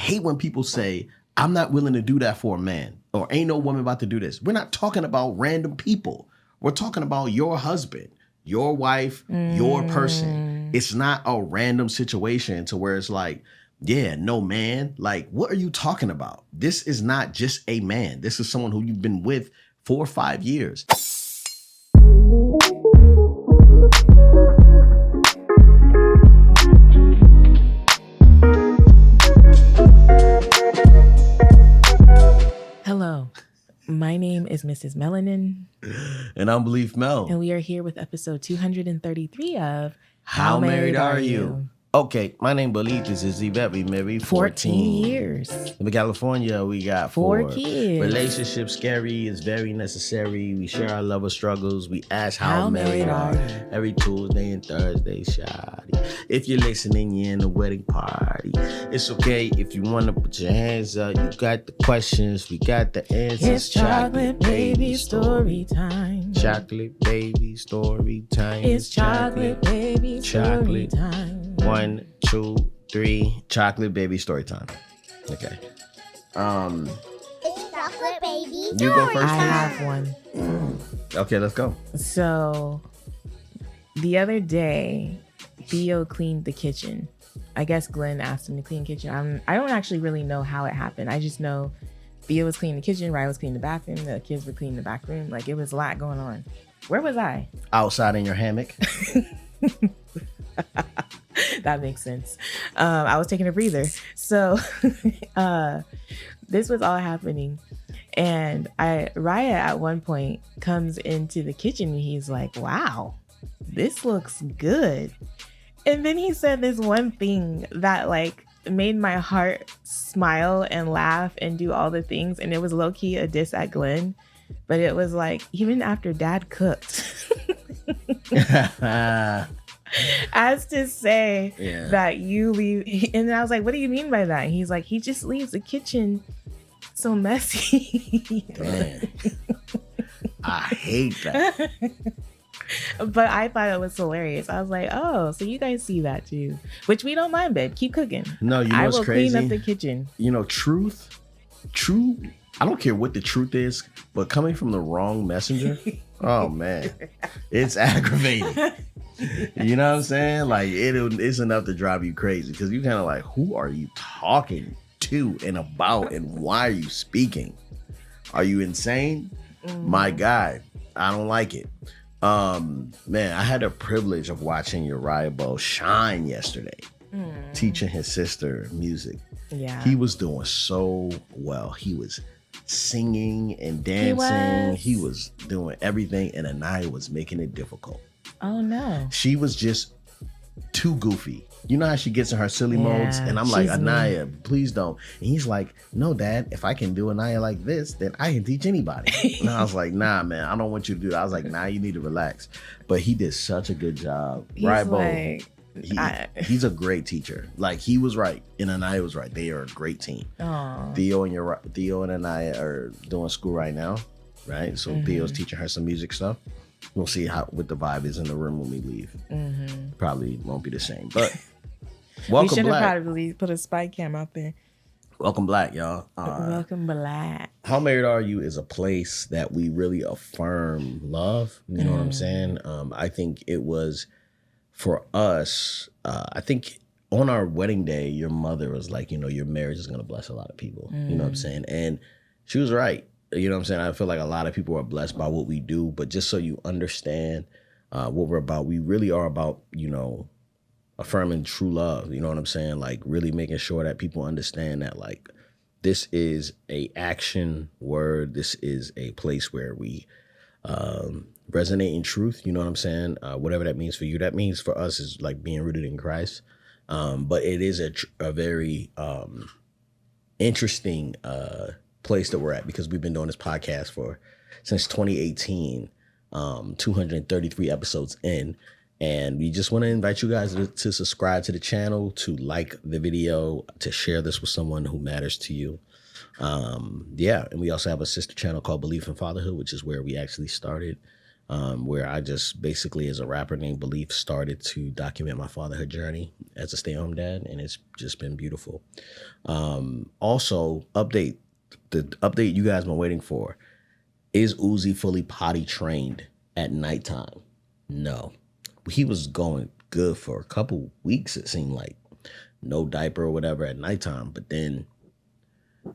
hate when people say, I'm not willing to do that for a man, or ain't no woman about to do this. We're not talking about random people. We're talking about your husband, your wife, your person. It's not a random situation to where it's like, yeah, no man. Like, what are you talking about? This is not just a man. This is someone who you've been with 4 or 5 years. Hello, my name is Mrs. Melanin. And I'm BELEAF Mel. And we are here with episode 233 of How Married Are You? Okay, my name BELEAF. This is Yvette. We married 14 years. In California, we got 4 kids. Relationship scary is very necessary. We share our love struggles. We ask how married are you? Every Tuesday and Thursday, shoddy. If you're listening, you're in a wedding party. It's okay if you want to put your hands up. You got the questions. We got the answers. It's chocolate baby story time. Chocolate baby story time. It's chocolate baby story time. 1, 2, 3. Chocolate baby story time. Okay. It's chocolate baby. You go first. I have one. Okay, let's go. So, the other day, Theo cleaned the kitchen. I guess Glenn asked him to clean the kitchen. I don't actually really know how it happened. I just know Theo was cleaning the kitchen, Ryan was cleaning the bathroom, the kids were cleaning the back room. Like, it was a lot going on. Where was I? Outside in your hammock. That makes sense. I was taking a breather. So this was all happening. And Raya at one point comes into the kitchen and he's like, wow, this looks good. And then he said this one thing that like made my heart smile and laugh and do all the things. And it was low-key a diss at Glenn. But it was like, even after dad cooked. As to say that you leave. And then I was like, what do you mean by that? And he's like, he just leaves the kitchen so messy. Damn. I hate that. But I thought it was hilarious. I was like, oh, so you guys see that too. Which we don't mind, babe. Keep cooking. No, you know what's crazy? Clean up the kitchen. You know, true, I don't care what the truth is, but coming from the wrong messenger, oh man, it's aggravating. You know what I'm saying? Like it's enough to drive you crazy because you kind of like, who are you talking to and about, and why are you speaking? Are you insane? My guy, I don't like it. Man, I had the privilege of watching Uriah Bo shine yesterday, teaching his sister music. Yeah, he was doing so well. He was singing and dancing. He was doing everything, and Anaya was making it difficult. Oh no. She was just too goofy. You know how she gets in her silly modes? And I'm like, Anaya, please don't. And he's like, no, Dad, if I can do Anaya like this, then I can teach anybody. And I was like, nah, man, I don't want you to do that. I was like, nah, you need to relax. But he did such a good job. He's a great teacher. Like, he was right and Anaya was right. They are a great team. Aww. Theo and Anaya are doing school right now, right? So Theo's teaching her some music stuff. We'll see what the vibe is in the room when we leave. Probably won't be the same, but welcome. We should have probably put a spy cam out there. Welcome Black, y'all. Welcome Black. How Married Are You is a place that we really affirm love. You know what I'm saying? I think it was for us. I think on our wedding day, your mother was like, you know, your marriage is going to bless a lot of people. You know what I'm saying? And she was right. You know what I'm saying? I feel like a lot of people are blessed by what we do, but just so you understand what we're about, we really are about, you know, affirming true love. You know what I'm saying? Like really making sure that people understand that like this is a action word. This is a place where we resonate in truth. You know what I'm saying? Whatever that means for you, that means for us is like being rooted in Christ. But it is a very interesting place that we're at because we've been doing this podcast since 2018, 233 episodes in, and we just want to invite you guys to subscribe to the channel, to like the video, to share this with someone who matters to you. And we also have a sister channel called BELEAF and Fatherhood, which is where we actually started. where I just basically, as a rapper named BELEAF, started to document my fatherhood journey as a stay-at-home dad, and it's just been beautiful. Also, the update you guys been waiting for. Is Uzi fully potty trained at nighttime? No. He was going good for a couple weeks, it seemed like. No diaper or whatever at nighttime, but then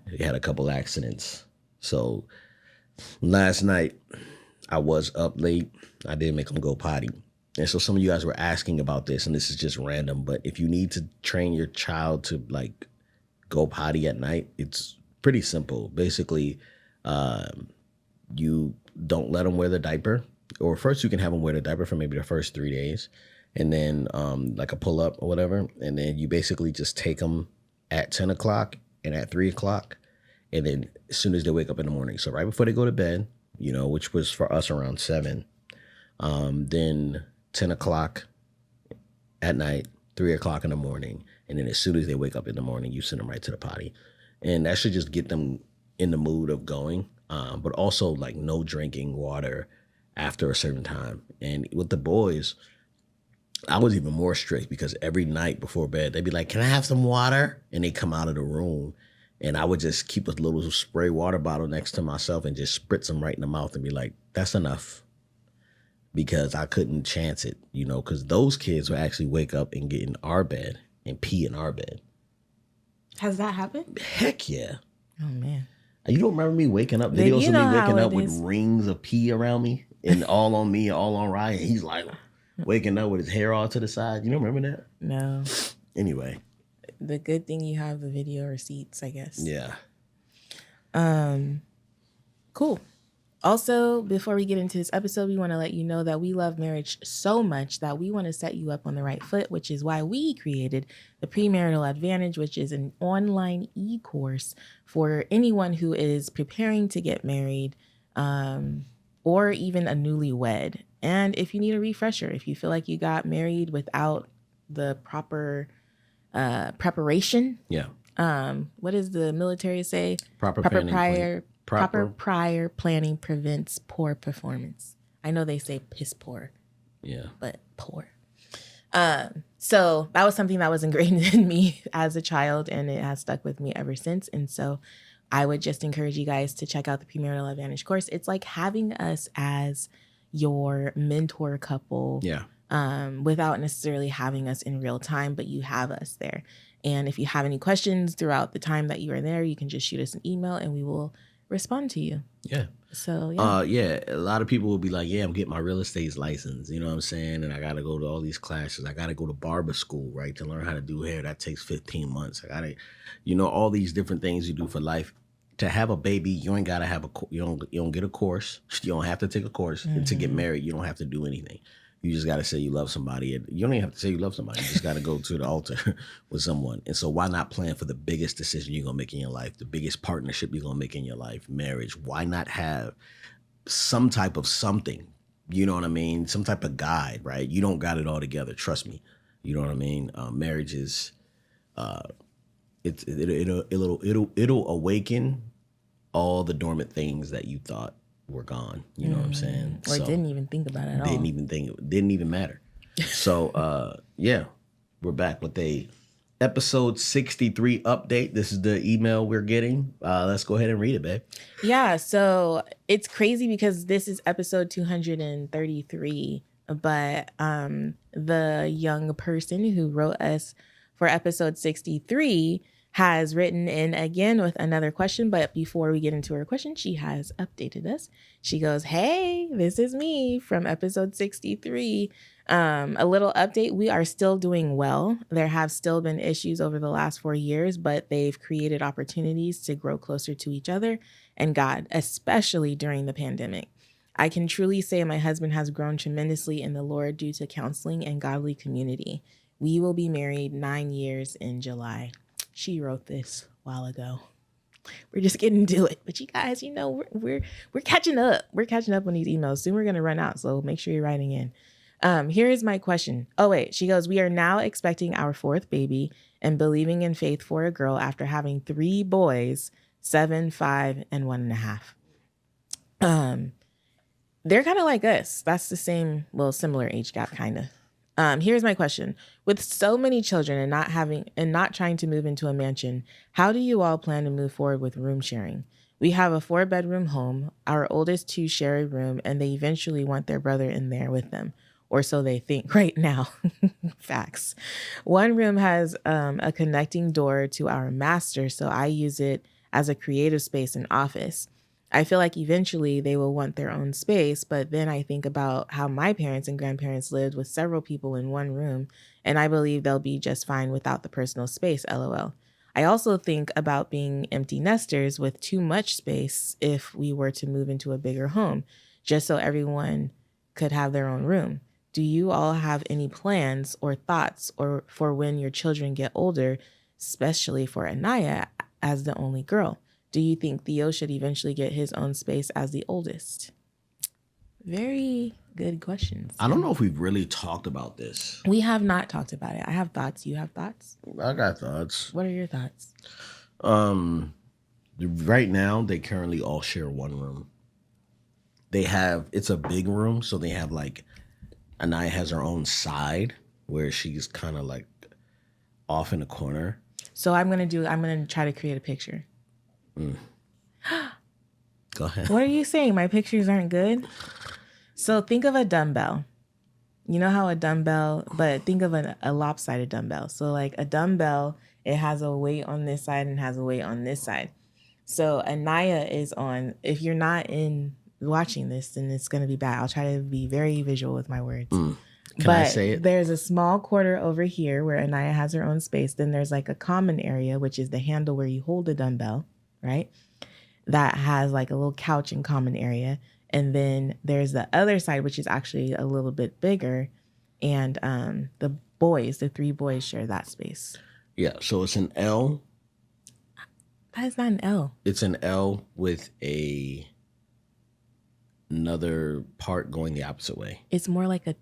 he had a couple accidents. So last night, I was up late. I did make him go potty. And so some of you guys were asking about this, and this is just random, but if you need to train your child to like go potty at night, it's pretty simple. Basically, you don't let them wear the diaper, or first you can have them wear the diaper for maybe the first 3 days, and then like a pull up or whatever. And then you basically just take them at 10 o'clock and at 3 o'clock. And then as soon as they wake up in the morning, so right before they go to bed, which was for us around 7, then 10 o'clock at night, 3 o'clock in the morning. And then as soon as they wake up in the morning, you send them right to the potty. And that should just get them in the mood of going. But also like no drinking water after a certain time. And with the boys, I was even more strict because every night before bed, they'd be like, "Can I have some water?" And they come out of the room, and I would just keep a little spray water bottle next to myself and just spritz them right in the mouth and be like, "That's enough." Because I couldn't chance it, because those kids would actually wake up and get in our bed and pee in our bed. Has that happened? Heck yeah. Oh, man. You don't remember me waking up, videos of me waking up with rings of pee around me and all on me, all on Ryan. He's like waking up with his hair all to the side. You don't remember that? No. Anyway. The good thing you have the video receipts, I guess. Yeah. Cool. Also, before we get into this episode, we want to let you know that we love marriage so much that we want to set you up on the right foot, which is why we created the Premarital Advantage, which is an online e-course for anyone who is preparing to get married, or even a newlywed. And if you need a refresher, if you feel like you got married without the proper preparation. Yeah. What does the military say? Proper prior planning prevents poor performance. I know they say piss poor. Yeah. But poor. So that was something that was ingrained in me as a child, and it has stuck with me ever since. And so I would just encourage you guys to check out the Premarital Advantage course. It's like having us as your mentor couple. Yeah. Without necessarily having us in real time, but you have us there. And if you have any questions throughout the time that you are there, you can just shoot us an email and we will respond to you. Yeah. So, yeah. A lot of people will be like, yeah, I'm getting my real estate license. You know what I'm saying? And I got to go to all these classes. I got to go to barber school, right? To learn how to do hair. That takes 15 months. I got to, all these different things you do for life. To have a baby, you ain't got to have you don't get a course. You don't have to take a course. Mm-hmm. And to get married, you don't have to do anything. You just got to say you love somebody. And you don't even have to say you love somebody. You just got to go to the altar with someone. And so why not plan for the biggest decision you're going to make in your life, the biggest partnership you're going to make in your life, marriage? Why not have some type of something, you know what I mean? Some type of guide, right? You don't got it all together. Trust me. You know what I mean? Marriage is, it'll awaken all the dormant things that you thought were gone. You know what I'm saying? Or didn't even think about it at all. Didn't even matter. So yeah, we're back with a episode 63 update. This is the email we're getting. Let's go ahead and read it, babe. Yeah, so it's crazy because this is episode 233, but the young person who wrote us for episode 63 has written in again with another question. But before we get into her question, she has updated us. She goes, "Hey, this is me from episode 63. A little update. We are still doing well. There have still been issues over the last 4 years, but they've created opportunities to grow closer to each other and God, especially during the pandemic. I can truly say my husband has grown tremendously in the Lord due to counseling and godly community. We will be married 9 years in July." She wrote this a while ago. We're just getting to it. But you guys, we're catching up. We're catching up on these emails. Soon we're going to run out, so make sure you're writing in. Here is my question. Oh, wait. She goes, "We are now expecting our 4th baby and believing in faith for a girl after having 3 boys, 7, 5, and 1.5. They're kind of like us. That's the same, well, similar age gap, kind of. Here's my question. With so many children and not trying to move into a mansion, how do you all plan to move forward with room sharing? We have a 4-bedroom home. Our oldest 2 share a room, and they eventually want their brother in there with them. Or so they think right now. Facts. One room has a connecting door to our master, so I use it as a creative space and office. I feel like eventually they will want their own space, but then I think about how my parents and grandparents lived with several people in one room, and I believe they'll be just fine without the personal space, lol. I also think about being empty nesters with too much space if we were to move into a bigger home, just so everyone could have their own room. Do you all have any plans or thoughts or for when your children get older, especially for Anaya as the only girl? Do you think Theo should eventually get his own space as the oldest? Very good questions. I don't know if we've really talked about this. We have not talked about it. I have thoughts. You have thoughts? I got thoughts. What are your thoughts? Right now, they currently all share one room. It's a big room, so they have like, Anaya has her own side where she's kind of like off in the corner. So I'm gonna try to create a picture. Go ahead. What are you saying? My pictures aren't good? So think of a dumbbell. You know how a dumbbell, but think of a lopsided dumbbell. So like a dumbbell, it has a weight on this side and has a weight on this side. So Anaya is on, if you're not in watching this, then it's going to be bad. I'll try to be very visual with my words. Can I say it? There's a small quarter over here where Anaya has her own space. Then there's like a common area, which is the handle where you hold the dumbbell, right? That has like a little couch in common area. And then there's the other side, which is actually a little bit bigger. And the 3 boys share that space. Yeah, so it's an L. That is not an L. It's an L with another part going the opposite way. It's more like a...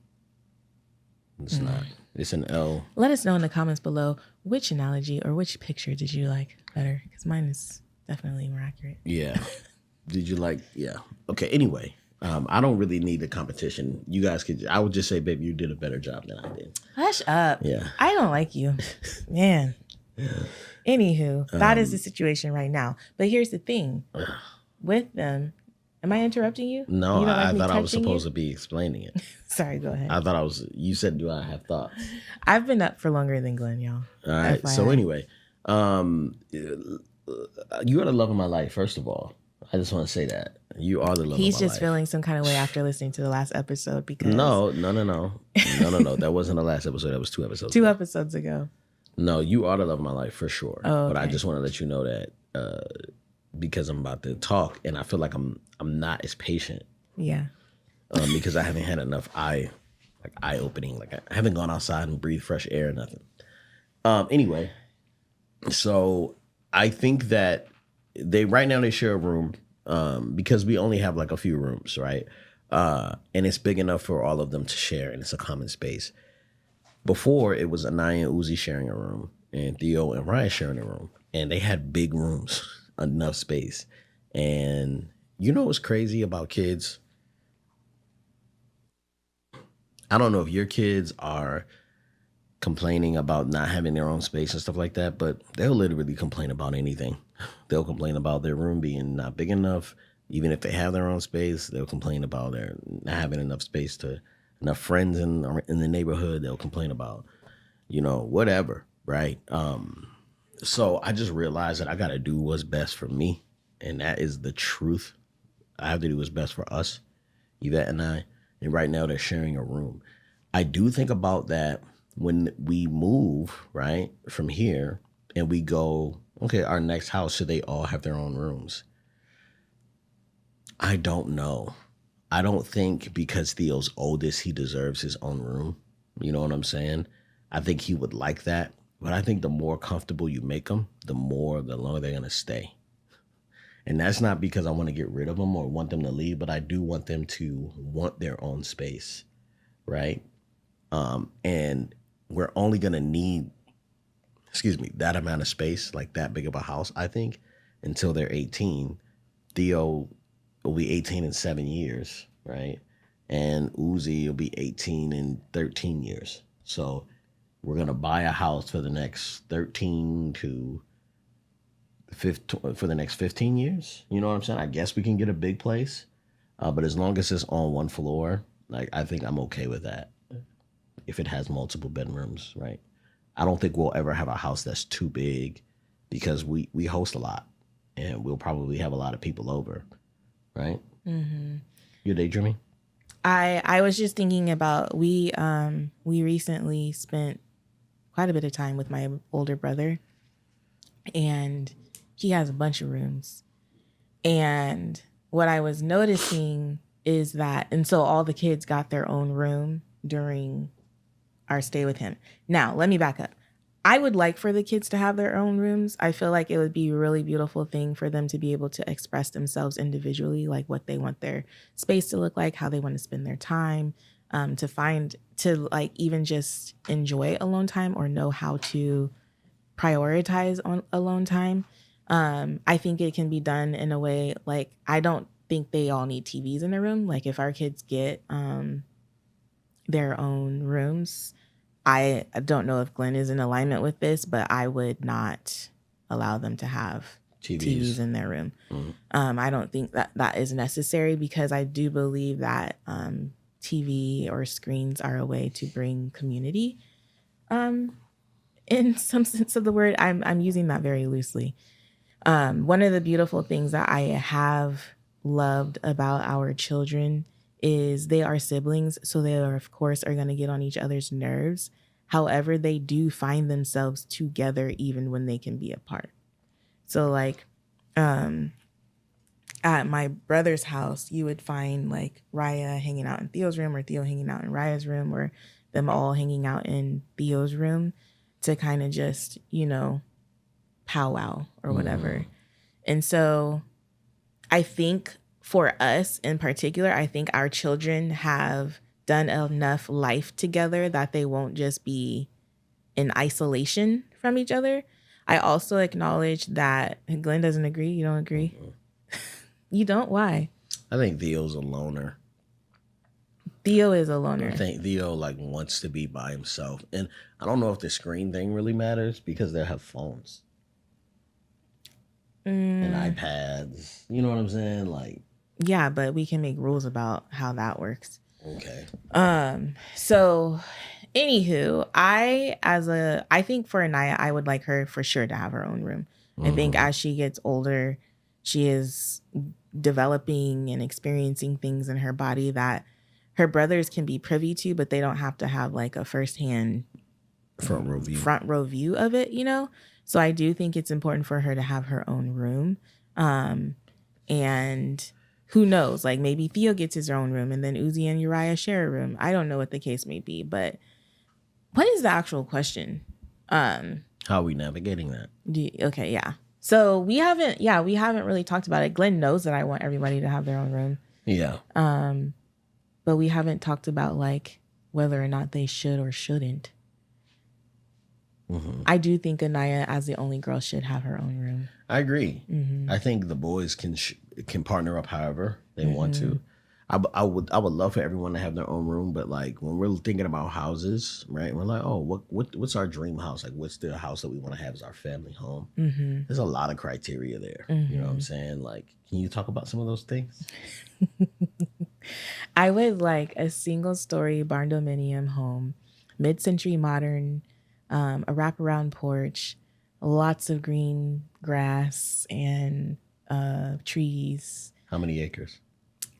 It's not. It's an L. Let us know in the comments below which analogy or which picture did you like better, because mine is definitely more accurate. Yeah. Did you like? Yeah. Okay. Anyway, I don't really need the competition. You guys could. I would just say, babe, you did a better job than I did. Hush up. Yeah. I don't like you, man. Anywho, that is the situation right now. But here's the thing, with them. Am I interrupting you? No, you I thought I was supposed to be explaining it. Sorry, go ahead. I thought I was. You said, "Do I have thoughts?" I've been up for longer than Glenn, y'all. All right. FYI. So anyway, you are the love of my life. First of all, I just want to say that you are the love. He's of my just life. feeling some kind of way after listening to the last episode because No. That wasn't the last episode. That was 2 episodes. 2 episodes ago. No, you are the love of my life for sure. Oh, okay. But I just want to let you know that because I'm about to talk and I feel like I'm not as patient. Yeah. Because I haven't had enough eye opening. Like I haven't gone outside and breathed fresh air or nothing. Anyway, so I think that right now they share a room because we only have like a few rooms, right? And it's big enough for all of them to share and it's a common space. Before it was Anaya and Uzi sharing a room and Theo and Ryan sharing a room, and they had big rooms, enough space. And you know what's crazy about kids? I don't know if your kids are complaining about not having their own space and stuff like that, but they'll literally complain about anything. They'll complain about their room being not big enough. Even if they have their own space, they'll complain about their not having enough space enough friends in the neighborhood. They'll complain about, whatever, right? So I just realized that I got to do what's best for me. And that is the truth. I have to do what's best for us, Yvette and I. And right now they're sharing a room. I do think about that when we move, right, from here and we go, okay, our next house, should they all have their own rooms? I don't know. I don't think because Theo's oldest, he deserves his own room. You know what I'm saying? I think he would like that. But I think the more comfortable you make them, the longer they're going to stay. And that's not because I want to get rid of them or want them to leave, but I do want them to want their own space, right? And we're only going to need, that amount of space, like that big of a house, I think, until they're 18. Theo will be 18 in 7 years. right? And Uzi will be 18 in 13 years. So we're gonna buy a house for the next 13 to 15, for the next 15 years. You know what I'm saying? I guess we can get a big place, but as long as it's on one floor, like I think I'm okay with that. If it has multiple bedrooms, right? I don't think we'll ever have a house that's too big because we host a lot and we'll probably have a lot of people over, right? Mm-hmm. You're daydreaming? I was just thinking about we recently spent quite a bit of time with my older brother, and he has a bunch of rooms. And what I was noticing is that, and so all the kids got their own room during our stay with him. Now, let me back up. I would like for the kids to have their own rooms. I feel like it would be a really beautiful thing for them to be able to express themselves individually, like what they want their space to look like, how they want to spend their time, to like even just enjoy alone time or know how to prioritize on alone time. I think it can be done in a way like I don't think they all need TVs in their room. Like if our kids get their own rooms, I don't know if Glenn is in alignment with this, but I would not allow them to have TVs in their room. Mm-hmm. I don't think that is necessary because I do believe that TV or screens are a way to bring community. In some sense of the word, I'm using that very loosely. One of the beautiful things that I have loved about our children is they are siblings, so they are, of course, are going to get on each other's nerves. However, they do find themselves together even when they can be apart. So like at my brother's house, you would find like Raya hanging out in Theo's room or Theo hanging out in Raya's room or them all hanging out in Theo's room to kind of just, powwow or whatever. And so I think for us in particular, I think our children have done enough life together that they won't just be in isolation from each other. I also acknowledge that Glenn doesn't agree. You don't agree? You don't? Why? I think Theo's a loner. Theo is a loner. I think Theo like wants to be by himself. And I don't know if the screen thing really matters because they have phones. And iPads. You know what I'm saying? Like, yeah, but we can make rules about how that works. Okay. So anywho, I think for Anaya, I would like her for sure to have her own room. Mm-hmm. I think as she gets older, she is developing and experiencing things in her body that her brothers can be privy to, but they don't have to have like a firsthand front row view of it, So I do think it's important for her to have her own room. And who knows, like maybe Theo gets his own room and then Uzi and Uriah share a room. I don't know what the case may be, but what is the actual question? How are we navigating that? Okay, yeah. So we haven't really talked about it. Glenn knows that I want everybody to have their own room. Yeah. But we haven't talked about like whether or not they should or shouldn't. Mm-hmm. I do think Anaya, as the only girl, should have her own room. I agree. Mm-hmm. I think the boys can partner up however they want to. I would love for everyone to have their own room, but like when we're thinking about houses, right? We're like, oh, what's our dream house? Like, what's the house that we want to have as our family home? Mm-hmm. There's a lot of criteria there. Mm-hmm. You know what I'm saying? Like, can you talk about some of those things? I would like a single story barn dominium home, mid-century modern, a wraparound porch, lots of green grass and trees. How many acres?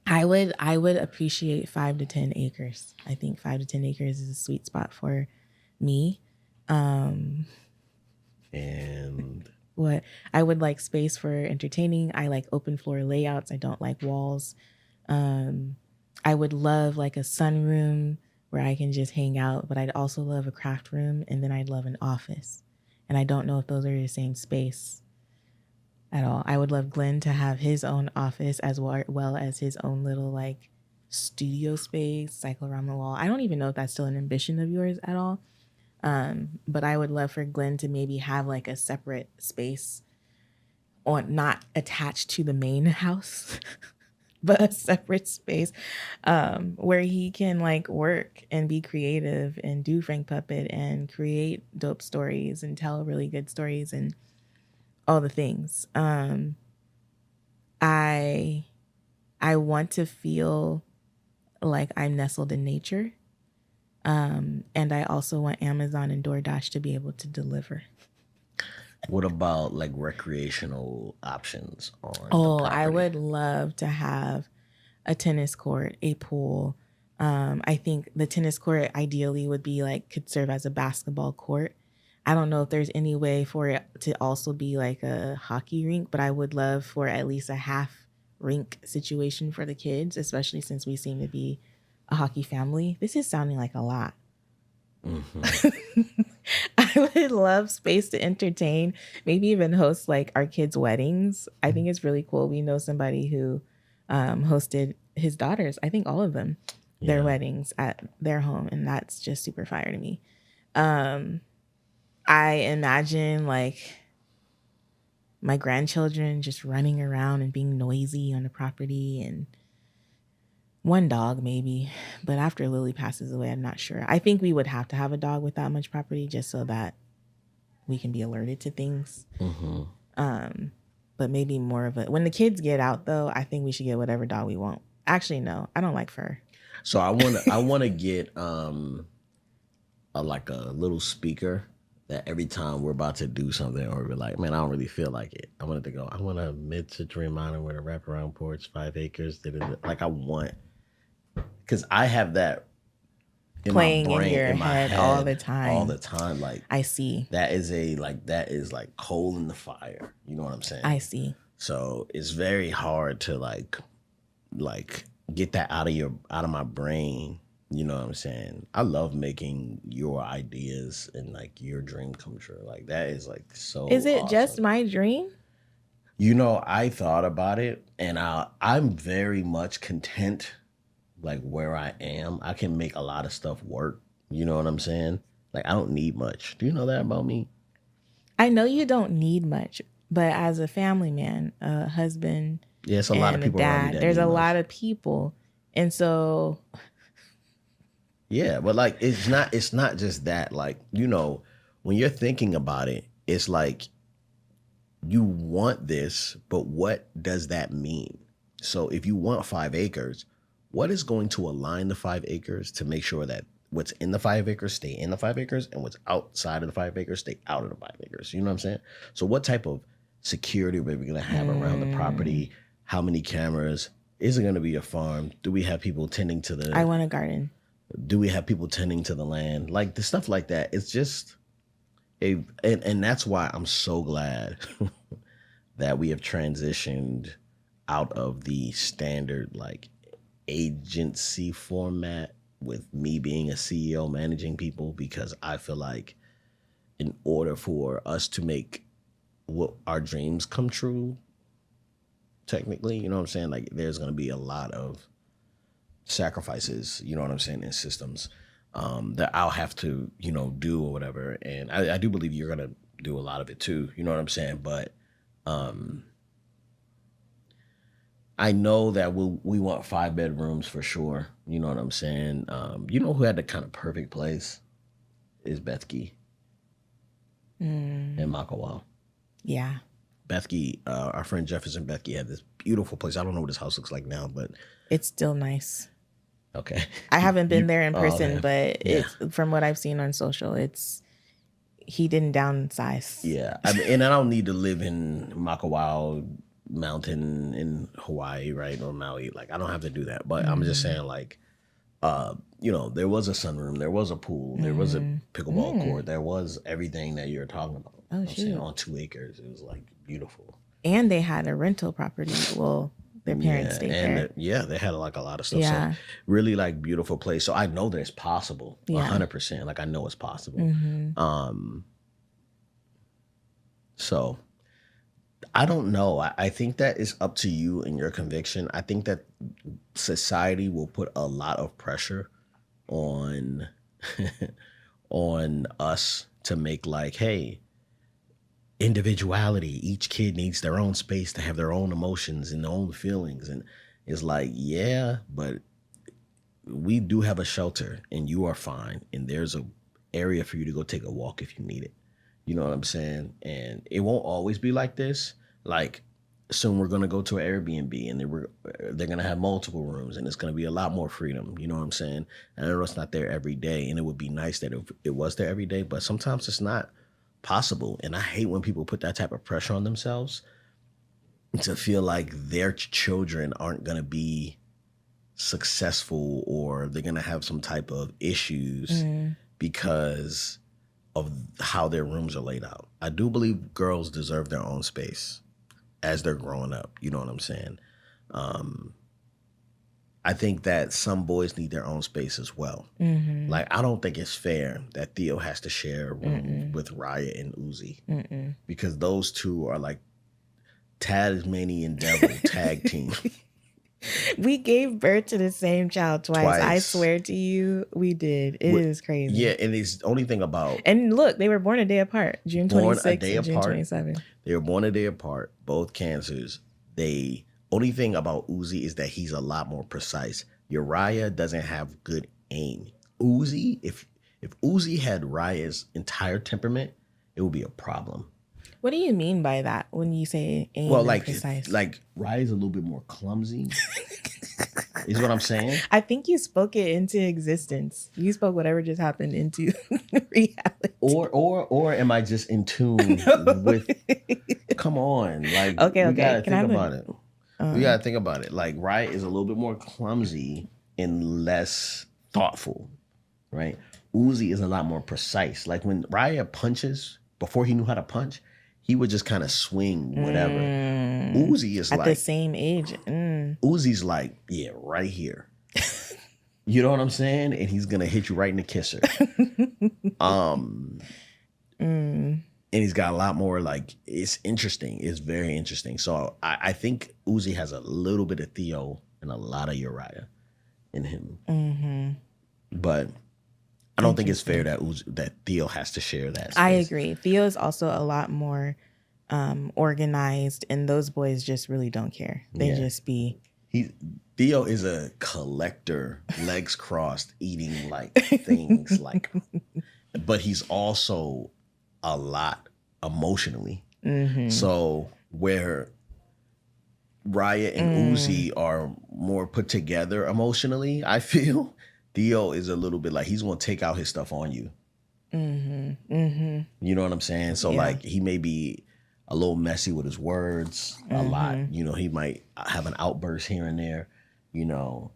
I would appreciate 5 to 10 acres. I think 5 to 10 acres is a sweet spot for me. And what I would like space for entertaining. I like open floor layouts. I don't like walls. I would love like a sunroom where I can just hang out, but I'd also love a craft room, and then I'd love an office. And I don't know if those are the same space at all. I would love Glenn to have his own office as well as his own little like studio space, cycle around the wall. I don't even know if that's still an ambition of yours at all. But I would love for Glenn to maybe have like a separate space not attached to the main house. but a separate space where he can like work and be creative and do Frank Puppet and create dope stories and tell really good stories and all the things. I I want to feel like I'm nestled in nature. And I also want Amazon and DoorDash to be able to deliver. What about like recreational options on the Oh, I property? would love to have a tennis court, a pool. I think the tennis court ideally would be like could serve as a basketball court. I don't know if there's any way for it to also be like a hockey rink, but I would love for at least a half rink situation for the kids, especially since we seem to be a hockey family. This is sounding like a lot. I would love space to entertain, maybe even host like our kids' weddings. I think it's really cool. We know somebody who hosted his daughters, I think all of them, their Yeah. weddings at their home. And that's just super fire to me. I imagine like my grandchildren just running around and being noisy on the property and one dog maybe, but after Lily passes away, I'm not sure. I think we would have to have a dog with that much property just so that we can be alerted to things. But maybe more of a when the kids get out though, I think we should get whatever dog we want. Actually, no, I don't like fur. So I wanna get like a little speaker that every time we're about to do something or we're like, man, I don't really feel like it. I want it to go. I want a mid-century modern with a wraparound porch, 5 acres. Like I want, because I have that in Playing my in brain, your in my head all the time. all the time. Like I see. that is like coal in the fire. You know what I'm saying? I see. So it's very hard to like get that out of my brain. You know what I'm saying? I love making your ideas and like your dream come true. Like that is like so Is it awesome. just my dream? You know, I thought about it and I'm very much content like where I am. I can make a lot of stuff work. You know what I'm saying? Like I don't need much. Do you know that about me? I know you don't need much, but as a family man, a husband, Yeah, it's a lot of and a people around me dad, that there's need a much. lot of people. And so Yeah, but like it's not just that. Like, you know, when you're thinking about it, it's like you want this, but what does that mean? So if you want 5 acres, what is going to align the 5 acres to make sure that what's in the 5 acres stay in the 5 acres and what's outside of the 5 acres stay out of the 5 acres? You know what I'm saying? So what type of security are we going to have around the property? How many cameras? Is it going to be a farm? Do we have people tending to I the want a garden. do we have people tending to the land? Like the stuff like that. It's just and that's why I'm so glad that we have transitioned out of the standard like agency format with me being a CEO managing people, because I feel like in order for us to make what our dreams come true, technically, you know what I'm saying? Like there's gonna be a lot of sacrifices, you know what I'm saying, in systems that I'll have to, you know, do or whatever. And I do believe you're gonna do a lot of it too, you know what I'm saying? But I know that we want 5 bedrooms for sure. You know what I'm saying? You know who had the kind of perfect place is Bethke in Makawa. Yeah. Bethke, our friend Jefferson Bethke had this beautiful place. I don't know what his house looks like now, but It's still nice. okay. I haven't been there in person, okay. but it's from what I've seen on social, he didn't downsize. Yeah, I mean, and I don't need to live in Makawa Mountain in Hawaii, right, or Maui. Like, I don't have to do that. But I'm just saying, like, you know, there was a sunroom, there was a pool, there was a pickleball court, there was everything that you're talking about. Oh, I'm saying, shoot. on 2 acres, it was like beautiful. And they had a rental property. Well, their parents stayed there. They had like a lot of stuff. Yeah. So really like beautiful place. So I know that it's possible, Yeah. 100%. Like I know it's possible. So I don't know. I think that is up to you and your conviction. I think that society will put a lot of pressure on on us to make like, hey, individuality. Each kid needs their own space to have their own emotions and their own feelings. And It's like, yeah, but we do have a shelter and you are fine. And there's a area for you to go take a walk if you need it. You know what I'm saying? And it won't always be like this. Like soon we're gonna go to an Airbnb and they're gonna have multiple rooms and it's gonna be a lot more freedom. You know what I'm saying? And I know it's not there every day, and it would be nice that it was there every day, but sometimes it's not possible. And I hate when people put that type of pressure on themselves to feel like their children aren't gonna be successful or they're gonna have some type of issues because of how their rooms are laid out. I do believe girls deserve their own space as they're growing up. You know what I'm saying? I think that some boys need their own space as well. Like, I don't think it's fair that Theo has to share a room with Raya and Uzi because those two are like Tasmanian devil tag team. We gave birth to the same child twice. I swear to you, we did. It is crazy. Yeah, and it's the only thing about... And look, they were born a day apart. June 26th and June 27th. They were born a day apart, both cancers. Only thing about Uzi is that he's a lot more precise. Uriah doesn't have good aim. Uzi, if Uzi had Raya's entire temperament, it would be a problem. What do you mean by that when you say aim and precise? Like Raya's a little bit more clumsy. Is what I'm saying? I think you spoke it into existence. You spoke whatever just happened into reality. Or am I just in tune with? Come on, like okay. We gotta think about it. We gotta think about it. Like Raya is a little bit more clumsy and less thoughtful, right? Uzi is a lot more precise. Like when Raya punches, before he knew how to punch, he would just kind of swing whatever. Uzi is at the same age. Uzi's like, yeah, right here. You know what I'm saying? And he's gonna hit you right in the kisser. And he's got a lot more, like, it's interesting. It's very interesting. So I think Uzi has a little bit of Theo and a lot of Uriah in him. But I don't think it's fair that Theo has to share that space. I agree. Theo is also a lot more organized, and those boys just really don't care. They just be... Theo is a collector, legs crossed, eating like things like... But he's also a lot emotionally. So where Raya and Uzi are more put together emotionally, I feel... Theo is a little bit like he's going to take out his stuff on you. You know what I'm saying? So like he may be a little messy with his words a lot. You know, he might have an outburst here and there, you know,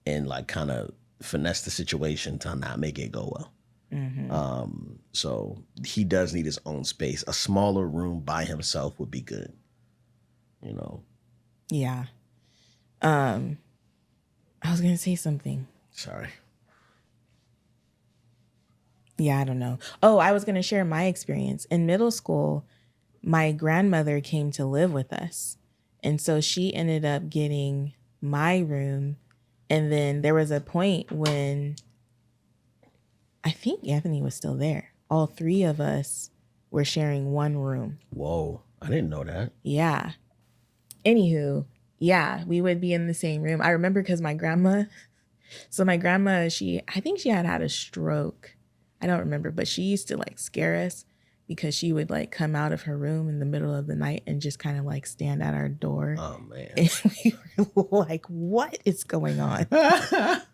and like kind of finesse the situation to not make it go well. So he does need his own space. A smaller room by himself would be good, you know? Yeah. I was going to say something. Sorry. Yeah, I don't know. Oh, I was going to share my experience. In middle school, my grandmother came to live with us. And so she ended up getting my room. And then there was a point when I think Anthony was still there. All three of us were sharing one room. Whoa, I didn't know that. Yeah. Anywho, yeah, we would be in the same room. I remember because my grandma, I think she had a stroke. I don't remember, but she used to like scare us because she would like come out of her room in the middle of the night and just kind of like stand at our door. Oh man. And we were like, what is going on? That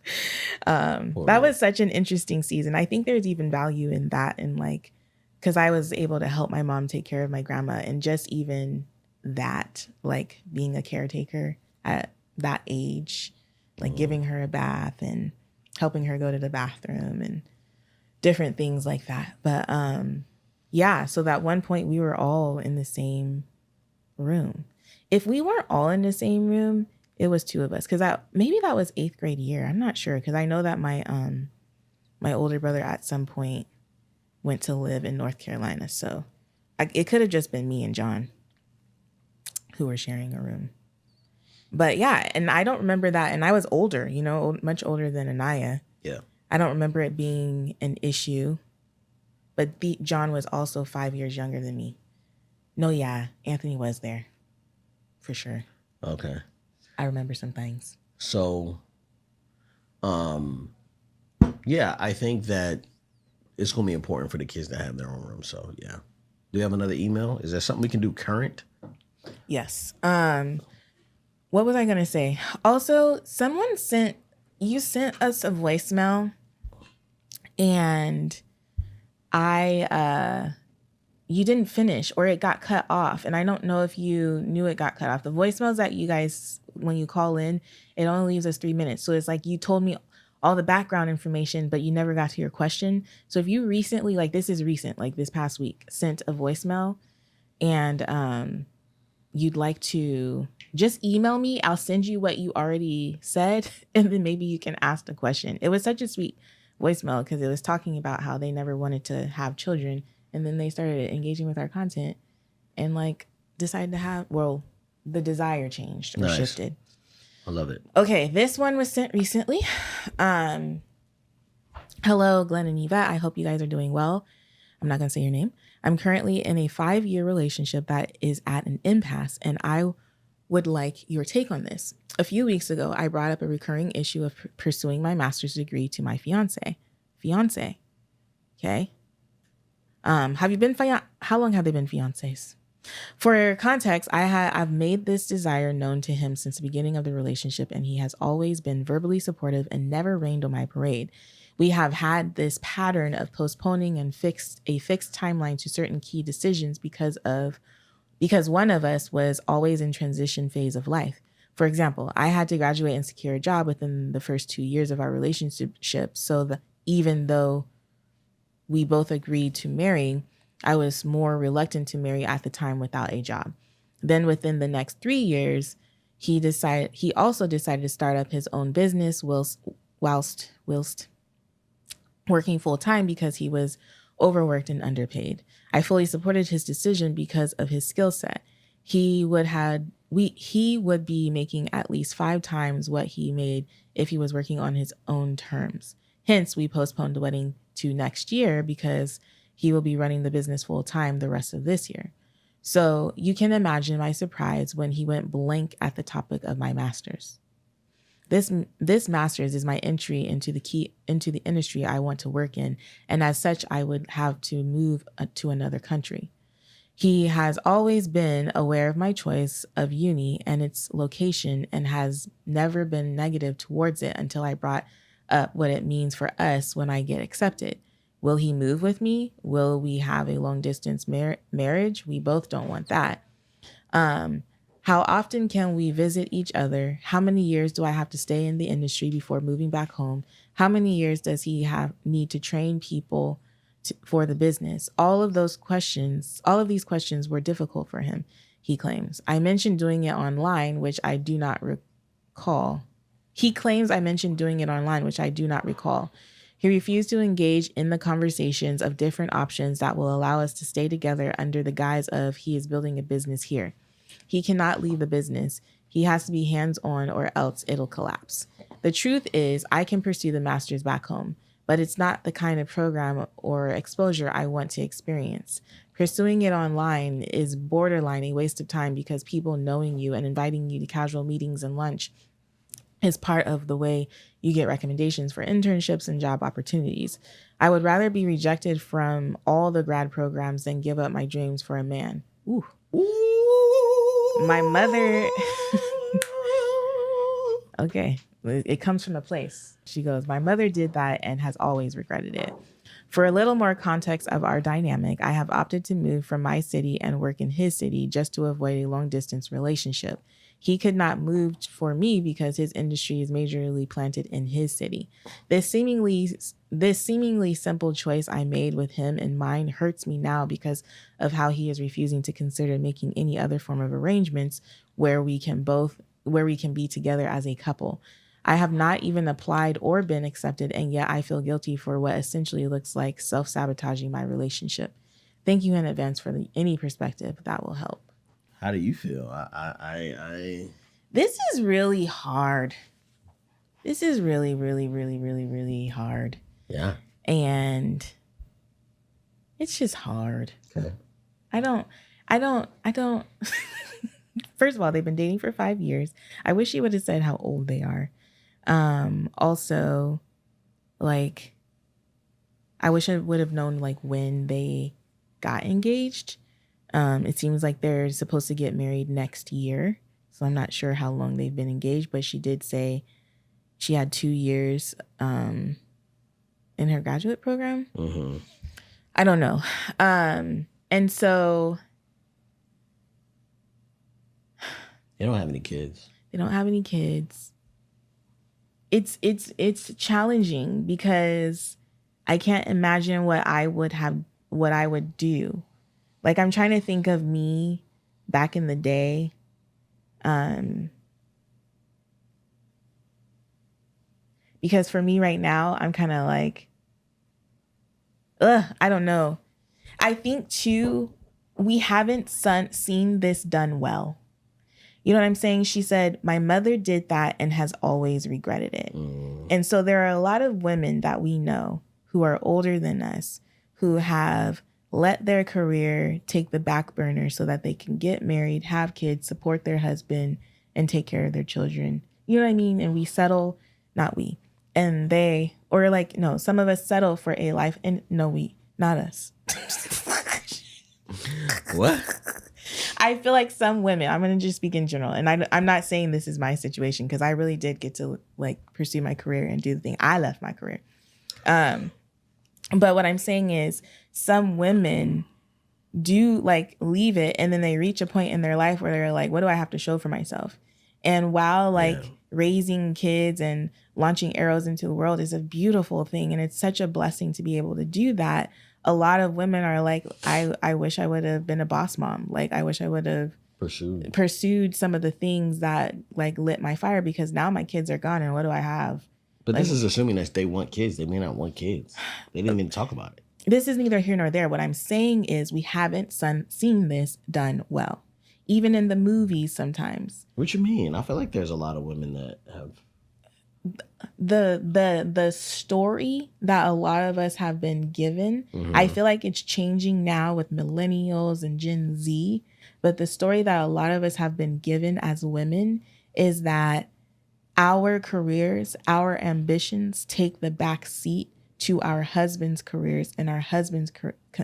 was such an interesting season. I think there's even value in that, and like, because I was able to help my mom take care of my grandma, and just even that, like being a caretaker at that age, like giving her a bath and helping her go to the bathroom and different things like that. But yeah, so that one point we were all in the same room. If we weren't all in the same room, it was two of us, because maybe that was 8th grade year. I'm not sure, because I know that my older brother at some point went to live in North Carolina, so it could have just been me and John who were sharing a room. But yeah, and I don't remember that. And I was older, you know, much older than Anaya. Yeah. I don't remember it being an issue. But John was also 5 years younger than me. No, yeah, Anthony was there. For sure. Okay. I remember some things. So, yeah, I think that it's going to be important for the kids to have their own room. So, yeah. Do you have another email? Is there something we can do current? Yes. What was I gonna say? Also, you sent us a voicemail, and you didn't finish, or it got cut off, and I don't know if you knew it got cut off. The voicemails that you guys, when you call in, it only leaves us 3 minutes. So it's like you told me all the background information, but you never got to your question. So if you recently, like this is recent, like this past week, sent a voicemail and you'd like to just email me, I'll send you what you already said, and then maybe you can ask the question. It was such a sweet voicemail because it was talking about how they never wanted to have children, and then they started engaging with our content and like decided to have, well, the desire changed or shifted. I love it. Okay, this one was sent recently. Hello, Glenn and Yvette. I hope you guys are doing well. I'm not going to say your name. I'm currently in a 5-year relationship that is at an impasse, and I would like your take on this. A few weeks ago, I brought up a recurring issue of pursuing my master's degree to my fiance. Okay. How long have they been fiancés? For context, I've made this desire known to him since the beginning of the relationship, and he has always been verbally supportive and never rained on my parade. We have had this pattern of postponing and a fixed timeline to certain key decisions because one of us was always in transition phase of life. For example, I had to graduate and secure a job within the first 2 years of our relationship, so even though we both agreed to marry, I was more reluctant to marry at the time without a job. Then within the next 3 years, he also decided to start up his own business whilst working full time because he was overworked and underpaid. I fully supported his decision because of his skill set. He would be making at least 5 times what he made if he was working on his own terms. Hence, we postponed the wedding to next year because he will be running the business full time the rest of this year. So you can imagine my surprise when he went blank at the topic of my master's. This master's is my entry into the industry I want to work in, and as such, I would have to move to another country. He has always been aware of my choice of uni and its location and has never been negative towards it until I brought up what it means for us when I get accepted. Will he move with me? Will we have a long distance marriage? We both don't want that. How often can we visit each other? How many years do I have to stay in the industry before moving back home? How many years does he need to train people for the business? All of these questions were difficult for him, he claims. I mentioned doing it online, which I do not recall. He claims I mentioned doing it online, which I do not recall. He refused to engage in the conversations of different options that will allow us to stay together under the guise of he is building a business here. He cannot leave the business. He has to be hands-on or else it'll collapse. The truth is, I can pursue the master's back home, but it's not the kind of program or exposure I want to experience. Pursuing it online is borderline a waste of time because people knowing you and inviting you to casual meetings and lunch is part of the way you get recommendations for internships and job opportunities. I would rather be rejected from all the grad programs than give up my dreams for a man. Ooh. My mother, okay, it comes from a place. She goes, my mother did that and has always regretted it. For a little more context of our dynamic, I have opted to move from my city and work in his city just to avoid a long distance relationship. He could not move for me because his industry is majorly planted in his city. This seemingly simple choice I made with him in mind hurts me now because of how he is refusing to consider making any other form of arrangements where we can be together as a couple. I have not even applied or been accepted, and yet I feel guilty for what essentially looks like self-sabotaging my relationship. Thank you in advance for any perspective that will help. How do you feel? I This is really hard. This is really, really, really, really, really hard. Yeah. And it's just hard. Okay. I don't First of all, they've been dating for 5 years. I wish he would have said how old they are. Also, like, I wish I would have known like when they got engaged. It seems like they're supposed to get married next year. So I'm not sure how long they've been engaged, but she did say she had 2 years in her graduate program. Mm-hmm. I don't know. And so They don't have any kids. they don't have any kids. It's challenging because I can't imagine what I would do. Like, I'm trying to think of me back in the day. Because for me right now, I'm kind of like, I don't know. I think too, we haven't seen this done well. You know what I'm saying? She said, my mother did that and has always regretted it. And so there are a lot of women that we know who are older than us, who have let their career take the back burner so that they can get married, have kids, support their husband, and take care of their children. You know what I mean? And we settle, not we, and they, or like, no, some of us settle for a life, and no, we, not us. What? I feel like some women, I'm going to just speak in general, and I'm not saying this is my situation because I really did get to like pursue my career and do the thing. I left my career. But what I'm saying is some women do like leave it, and then they reach a point in their life where they're like, what do I have to show for myself? And while like raising kids and launching arrows into the world is a beautiful thing, and it's such a blessing to be able to do that, a lot of women are like, I wish I would have been a boss mom. Like, I wish I would have pursued some of the things that like lit my fire, because now my kids are gone and what do I have? But like, this is assuming that they want kids. They may not want kids. They didn't even talk about it. This is neither here nor there. What I'm saying is we haven't seen this done well. Even in the movies sometimes. What you mean? I feel like there's a lot of women that have... The story that a lot of us have been given, I feel like it's changing now with millennials and Gen Z. But the story that a lot of us have been given as women is that our careers, our ambitions take the back seat to our husband's careers and our husband's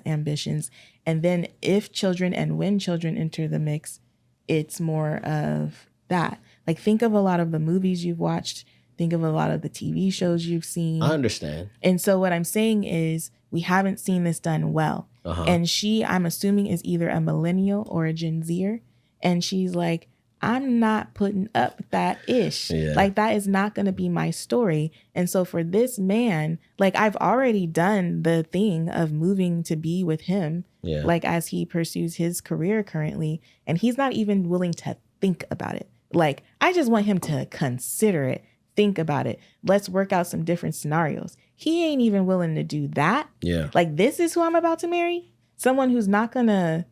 ambitions. And then if children and when children enter the mix, it's more of that. Like, think of a lot of the movies you've watched. Think of a lot of the TV shows you've seen. I understand. And so what I'm saying is we haven't seen this done well. And she, I'm assuming, is either a millennial or a Gen Zer. And she's like, I'm not putting up with that ish. Yeah. Like, that is not going to be my story. And so for this man, like, I've already done the thing of moving to be with him, like, as he pursues his career currently. And he's not even willing to think about it. Like, I just want him to consider it. Think about it. Let's work out some different scenarios. He ain't even willing to do that. Yeah. Like, this is who I'm about to marry? Someone who's not going to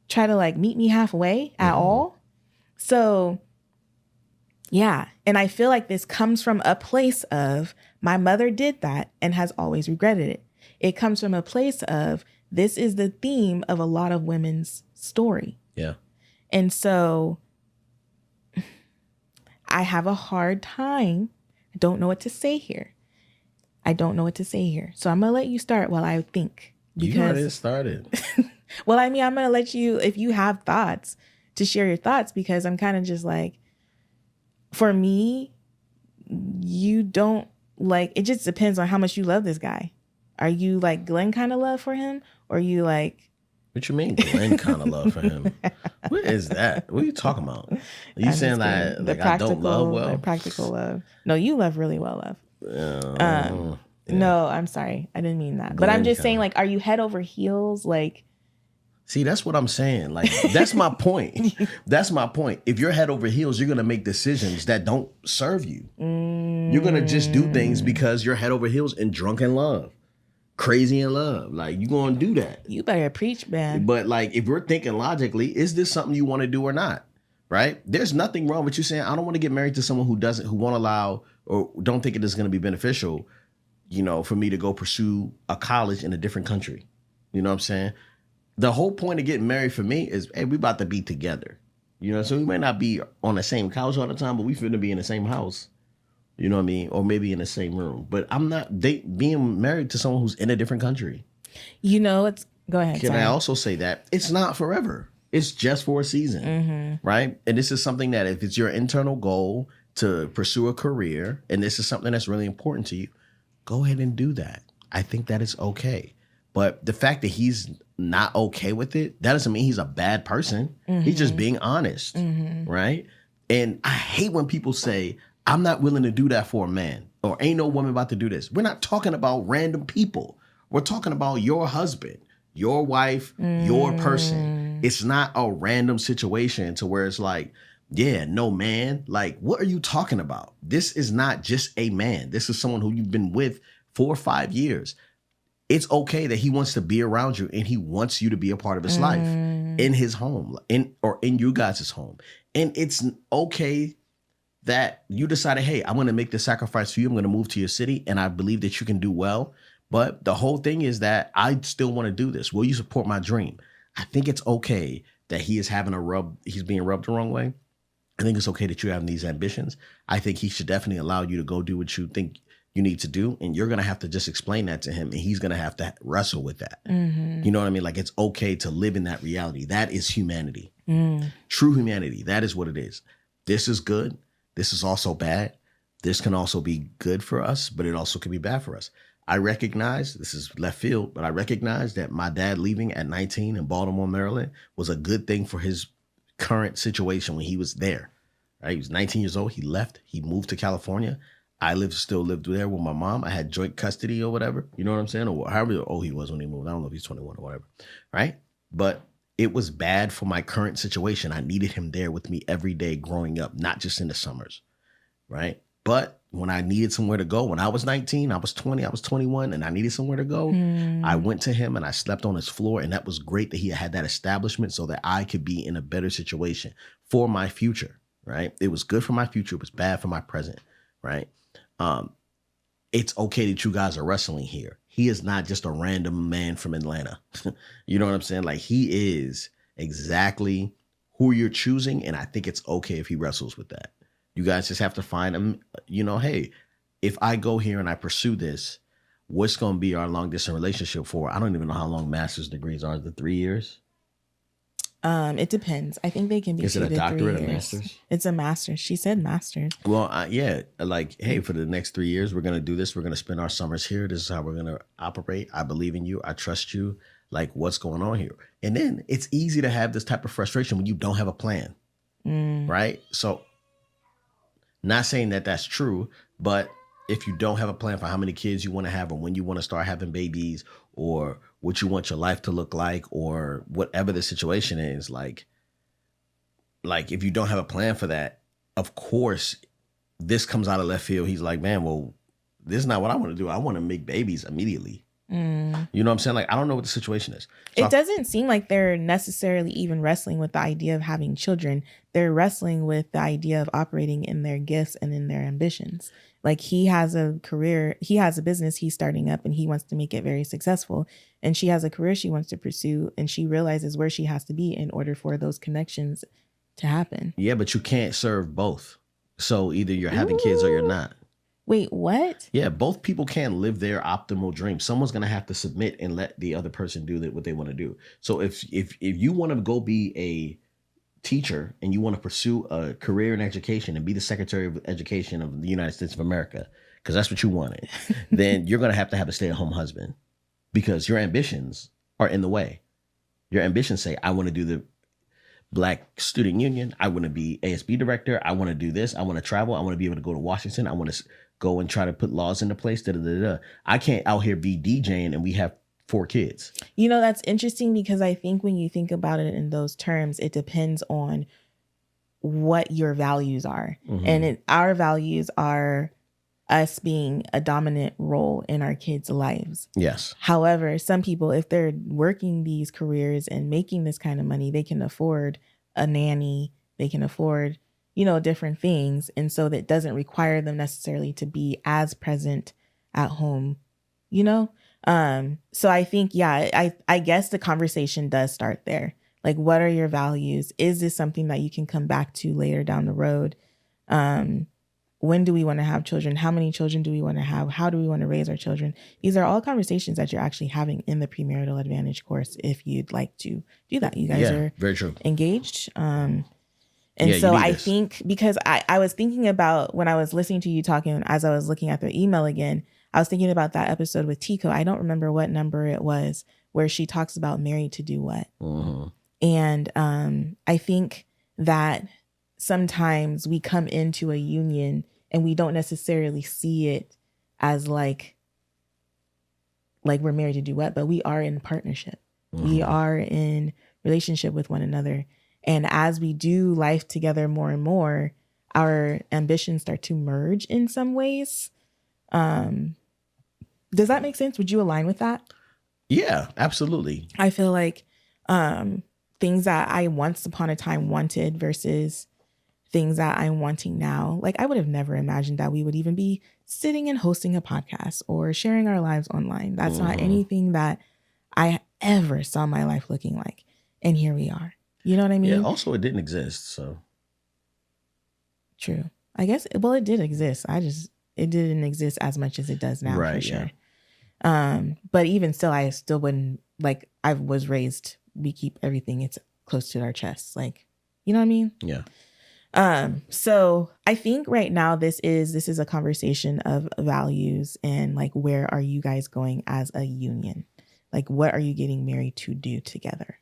try to like meet me halfway at all. So, yeah. And I feel like this comes from a place of my mother did that and has always regretted it. It comes from a place of this is the theme of a lot of women's story. Yeah. And so I have a hard time. I don't know what to say here. So I'm going to let you start while I think. Because, you already started. Well, I mean, I'm going to let you, if you have thoughts, to share your thoughts, because I'm kind of just like, for me, you don't like, it just depends on how much you love this guy. Are you like Glenn kind of love for him? Or are you like... What you mean Glenn kind of love for him? What is that? What are you talking about? Are you saying like I don't love well? The practical love. No, you love really well, love. No, I'm sorry. I didn't mean that. Glenn, but I'm just saying, like, are you head over heels? Like... See, that's what I'm saying. Like, that's my point. That's my point. If you're head over heels, you're going to make decisions that don't serve you. You're going to just do things because you're head over heels and drunk in love. Crazy in love. Like, you're going to do that. You better preach, man. But, like, if we're thinking logically, is this something you want to do or not? Right? There's nothing wrong with you saying, I don't want to get married to someone who won't allow or don't think it is going to be beneficial, you know, for me to go pursue a college in a different country. You know what I'm saying? The whole point of getting married for me is, hey, we about to be together. You know, so we might not be on the same couch all the time, but we finna be in the same house. You know what I mean? Or maybe in the same room. But I'm not being married to someone who's in a different country. You know, it's go ahead. Can sorry. I also say that it's not forever? It's just for a season, right? And this is something that if it's your internal goal to pursue a career, and this is something that's really important to you, go ahead and do that. I think that is okay. But the fact that he's not okay with it, that doesn't mean he's a bad person. He's just being honest, right? And I hate when people say, I'm not willing to do that for a man, or ain't no woman about to do this. We're not talking about random people. We're talking about your husband, your wife, your person. It's not a random situation to where it's like, yeah, no man. Like, what are you talking about? This is not just a man. This is someone who you've been with 4 or 5 years. It's okay that he wants to be around you and he wants you to be a part of his life in his home in you guys' home. And it's okay that you decided, hey, I'm going to make this sacrifice for you. I'm going to move to your city and I believe that you can do well. But the whole thing is that I still want to do this. Will you support my dream? I think it's okay that he is he's being rubbed the wrong way. I think it's okay that you have these ambitions. I think he should definitely allow you to go do what you think you need to do. And you're going to have to just explain that to him. And he's going to have to wrestle with that. You know what I mean? Like, it's okay to live in that reality. That is humanity. True humanity. That is what it is. This is good. This is also bad. This can also be good for us, but it also can be bad for us. I recognize, this is left field, but I recognize that my dad leaving at 19 in Baltimore, Maryland was a good thing for his current situation when he was there. Right? He was 19 years old. He left. He moved to California. I still lived there with my mom. I had joint custody or whatever. You know what I'm saying? Or however old he was when he moved. I don't know if he's 21 or whatever. Right? But it was bad for my current situation. I needed him there with me every day growing up, not just in the summers. Right? But when I needed somewhere to go, when I was 19, I was 20, I was 21, and I needed somewhere to go, I went to him and I slept on his floor. And that was great that he had that establishment so that I could be in a better situation for my future. Right? It was good for my future. It was bad for my present. Right? It's okay that you guys are wrestling here. He is not just a random man from Atlanta. You know what I'm saying? Like, he is exactly who you're choosing. And I think it's okay if he wrestles with that. You guys just have to find him, you know, hey, if I go here and I pursue this, what's going to be our long distance relationship for? I don't even know how long master's degrees are. The 3 years? It depends. I think they can be. Is it a doctorate or master's? It's a master's. She said master's. Well, yeah, like, hey, for the next 3 years, we're going to do this. We're going to spend our summers here. This is how we're going to operate. I believe in you. I trust you. Like, what's going on here? And then it's easy to have this type of frustration when you don't have a plan, right? So, not saying that that's true, but if you don't have a plan for how many kids you want to have or when you want to start having babies or what you want your life to look like or whatever the situation is, like if you don't have a plan for that, of course, this comes out of left field. He's like, man, well, this is not what I want to do. I want to make babies immediately. You know what I'm saying? Like, I don't know what the situation is. So it doesn't seem like they're necessarily even wrestling with the idea of having children. They're wrestling with the idea of operating in their gifts and in their ambitions. Like, he has a career, he has a business he's starting up and he wants to make it very successful. And she has a career she wants to pursue and she realizes where she has to be in order for those connections to happen. Yeah, but you can't serve both. So either you're having kids or you're not. Wait, what? Yeah, both people can't live their optimal dream. Someone's going to have to submit and let the other person do what they want to do. So if you want to go be a teacher and you want to pursue a career in education and be the Secretary of Education of the United States of America, because that's what you wanted, then you're going to have a stay-at-home husband because your ambitions are in the way. Your ambitions say, I want to do the Black Student Union. I want to be ASB director. I want to do this. I want to travel. I want to be able to go to Washington. I want to go and try to put laws into place. I can't out here be DJing and we have 4 kids. You know, that's interesting because I think when you think about it in those terms, it depends on what your values are. And our values are us being a dominant role in our kids' lives. Yes. However, some people, if they're working these careers and making this kind of money, they can afford a nanny, they can afford, you know, different things. And so that doesn't require them necessarily to be as present at home, you know? So I think, yeah, I guess the conversation does start there. Like, what are your values? Is this something that you can come back to later down the road? When do we want to have children? How many children do we want to have? How do we want to raise our children? These are all conversations that you're actually having in the Premarital Advantage course if you'd like to do that. You guys are very true. Engaged. And so I think, because I was thinking about, when I was listening to you talking, as I was looking at the email again, I was thinking about that episode with Tico. I don't remember what number it was, where she talks about married to do what. Mm-hmm. And I think that sometimes we come into a union and we don't necessarily see it as like we're married to do what, but we are in partnership. Mm-hmm. We are in relationship with one another. And as we do life together more and more, our ambitions start to merge in some ways. Does that make sense? Would you align with that? Yeah, absolutely. I feel like things that I once upon a time wanted versus things that I'm wanting now. Like, I would have never imagined that we would even be sitting and hosting a podcast or sharing our lives online. That's not anything that I ever saw my life looking like. And here we are. You know what I mean? Yeah, also it didn't exist, so. True. I guess, well, it did exist. It didn't exist as much as it does now, right, for sure. Yeah. But even still, I still wouldn't, like, I was raised, we keep everything, it's close to our chests. Like, you know what I mean? Yeah. So I think right now this is a conversation of values and like, where are you guys going as a union? Like, what are you getting married to do together?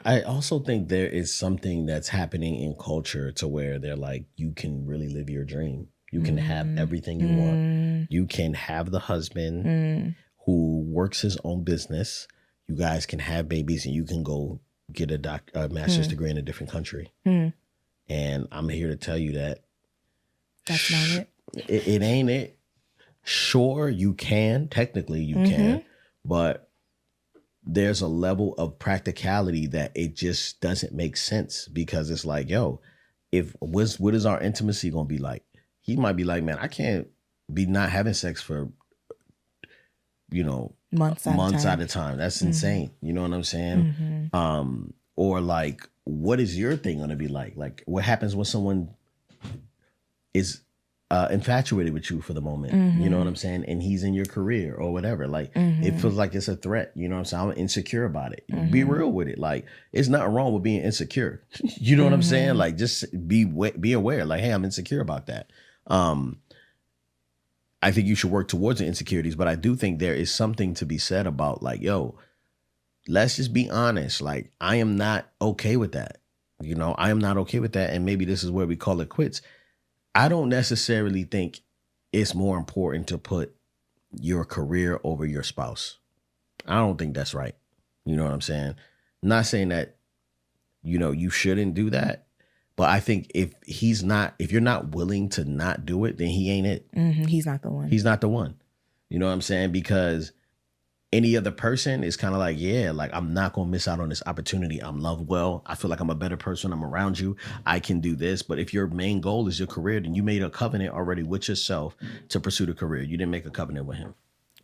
I also think there is something that's happening in culture to where they're like, you can really live your dream. You can have everything you want. You can have the husband who works his own business. You guys can have babies and you can go get a master's degree in a different country. And I'm here to tell you that that's not it. It ain't it. Sure, you can. Technically, you can. But there's a level of practicality that it just doesn't make sense, because it's like, yo, what is our intimacy going to be like? He might be like, man, I can't be not having sex for, months at a time. That's insane. You know what I'm saying? Or like, what is your thing going to be like? Like, what happens when someone is infatuated with you for the moment, you know what I'm saying? And he's in your career or whatever. Like, it feels like it's a threat. You know what I'm saying? I'm insecure about it. Be real with it. Like, it's not wrong with being insecure. You know what I'm saying? Like, just be aware. Like, hey, I'm insecure about that. I think you should work towards the insecurities, but I do think there is something to be said about like, yo, let's just be honest. Like, I am not okay with that. I am not okay with that. And maybe this is where we call it quits. I don't necessarily think it's more important to put your career over your spouse. I don't think that's right. You know what I'm saying? Not saying that, you shouldn't do that. But I think if you're not willing to not do it, then he ain't it. He's not the one. He's not the one. You know what I'm saying? Because any other person is kind of like, yeah, like, I'm not going to miss out on this opportunity. I'm loved well. I feel like I'm a better person. I'm around you. I can do this. But if your main goal is your career, then you made a covenant already with yourself to pursue the career. You didn't make a covenant with him.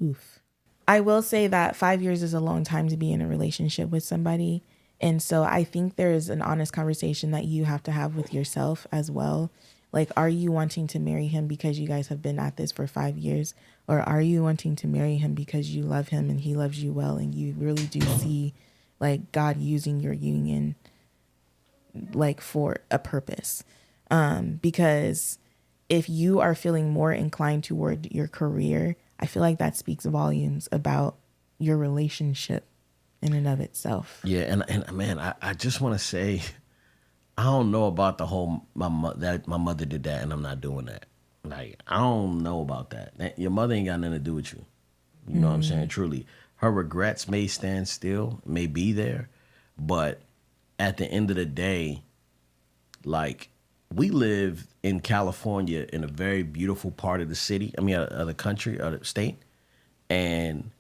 Oof. I will say that 5 years is a long time to be in a relationship with somebody. And so I think there is an honest conversation that you have to have with yourself as well. Like, are you wanting to marry him because you guys have been at this for 5 years? Or are you wanting to marry him because you love him and he loves you well and you really do see, like, God using your union, like, for a purpose? Because if you are feeling more inclined toward your career, I feel like that speaks volumes about your relationship in and of itself. Yeah, and man, I just want to say, I don't know about the whole my mother did that and I'm not doing that. Like, I don't know about that. Your mother ain't got nothing to do with you. You know what I'm saying? Truly, her regrets may stand still, may be there, but at the end of the day, like, we live in California in a very beautiful part of the city. I mean, of the country, of the state, and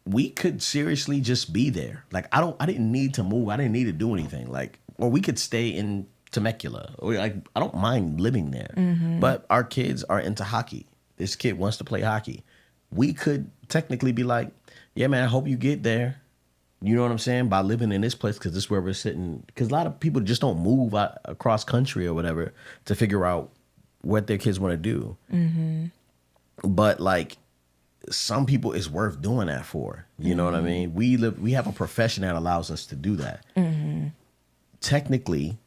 we could seriously just be there. Like, I didn't need to move. I didn't need to do anything. Like, or we could stay in Temecula. Or like, I don't mind living there. But our kids are into hockey. This kid wants to play hockey. We could technically be like, yeah, man, I hope you get there. You know what I'm saying? By living in this place, because this is where we're sitting. Because a lot of people just don't move out, across country or whatever to figure out what their kids want to do. But like, some people it's worth doing that for. You know what I mean? We have a profession that allows us to do that. Technically,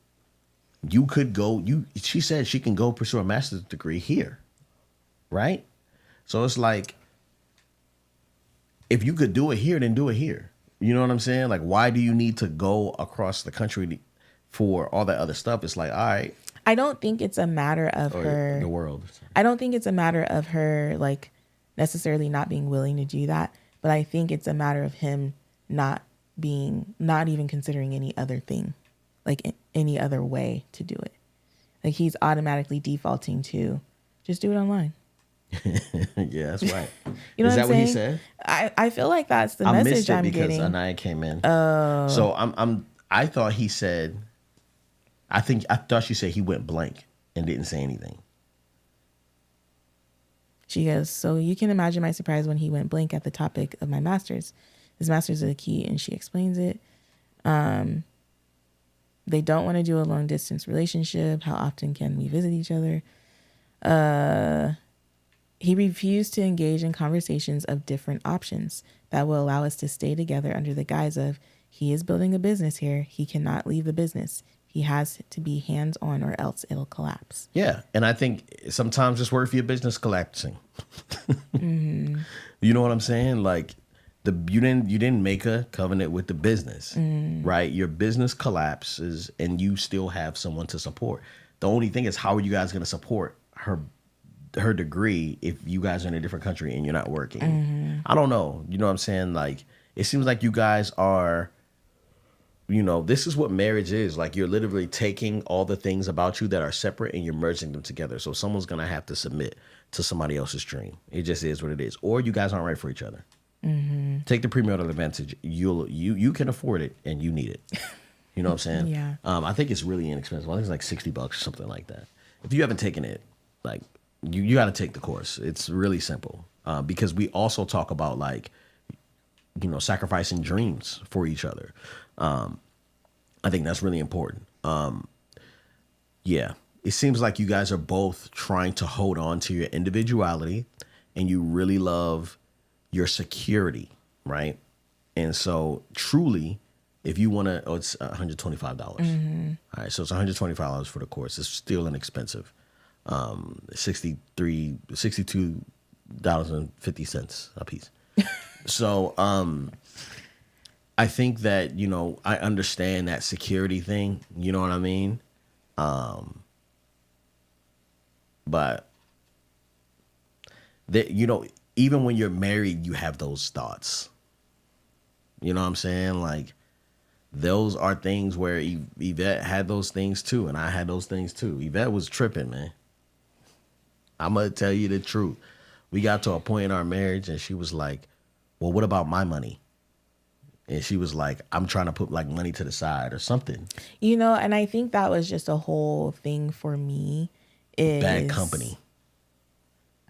you could go. She said she can go pursue a master's degree here, right? So it's like, if you could do it here, then do it here. You know what I'm saying? Like, why do you need to go across the country for all that other stuff? It's like, all right. I don't think it's a matter of her. The world. I don't think it's a matter of her, like, necessarily not being willing to do that. But I think it's a matter of him not even considering any other thing, like any other way to do it. Like, he's automatically defaulting to just do it online. Yeah, that's right. You know Is what that I'm what he saying? said? I feel like that's the I message missed it I'm because getting. Anaya came in. Oh. So I thought he said, I thought she said he went blank and didn't say anything. She goes, so you can imagine my surprise when he went blank at the topic of my master's. His master's is the key, and she explains it. They don't want to do a long distance relationship. How often can we visit each other? He refused to engage in conversations of different options that will allow us to stay together under the guise of he is building a business here. He cannot leave the business. He has to be hands-on or else it'll collapse. Yeah, and I think sometimes it's worth your business collapsing. You know what I'm saying? Like, you didn't make a covenant with the business, right? Your business collapses and you still have someone to support. The only thing is, how are you guys going to support her degree if you guys are in a different country and you're not working? I don't know. You know what I'm saying? Like, it seems like you guys are, you know, this is what marriage is. Like, you're literally taking all the things about you that are separate and you're merging them together. So someone's going to have to submit to somebody else's dream. It just is what it is. Or you guys aren't right for each other. Take the premarital advantage. You can afford it and you need it. You know what I'm saying? Yeah. I think it's really inexpensive. I think it's like $60 or something like that. If you haven't taken it, like, you got to take the course. It's really simple. Because we also talk about, like, you know, sacrificing dreams for each other. I think that's really important. Yeah, it seems like you guys are both trying to hold on to your individuality and you really love your security, right? And so truly, if you want to, it's $125. All right, so it's $125 for the course. It's still inexpensive. $62.50 a piece. So I think that, you know, I understand that security thing, you know what I mean? But that, you know, even when you're married, you have those thoughts. You know what I'm saying? Like, those are things where Yvette had those things too, and I had those things too. Yvette was tripping, man. I'm going to tell you the truth. We got to a point in our marriage and she was like, well, what about my money? And she was like, I'm trying to put like money to the side or something. You know, and I think that was just a whole thing for me. Is bad company.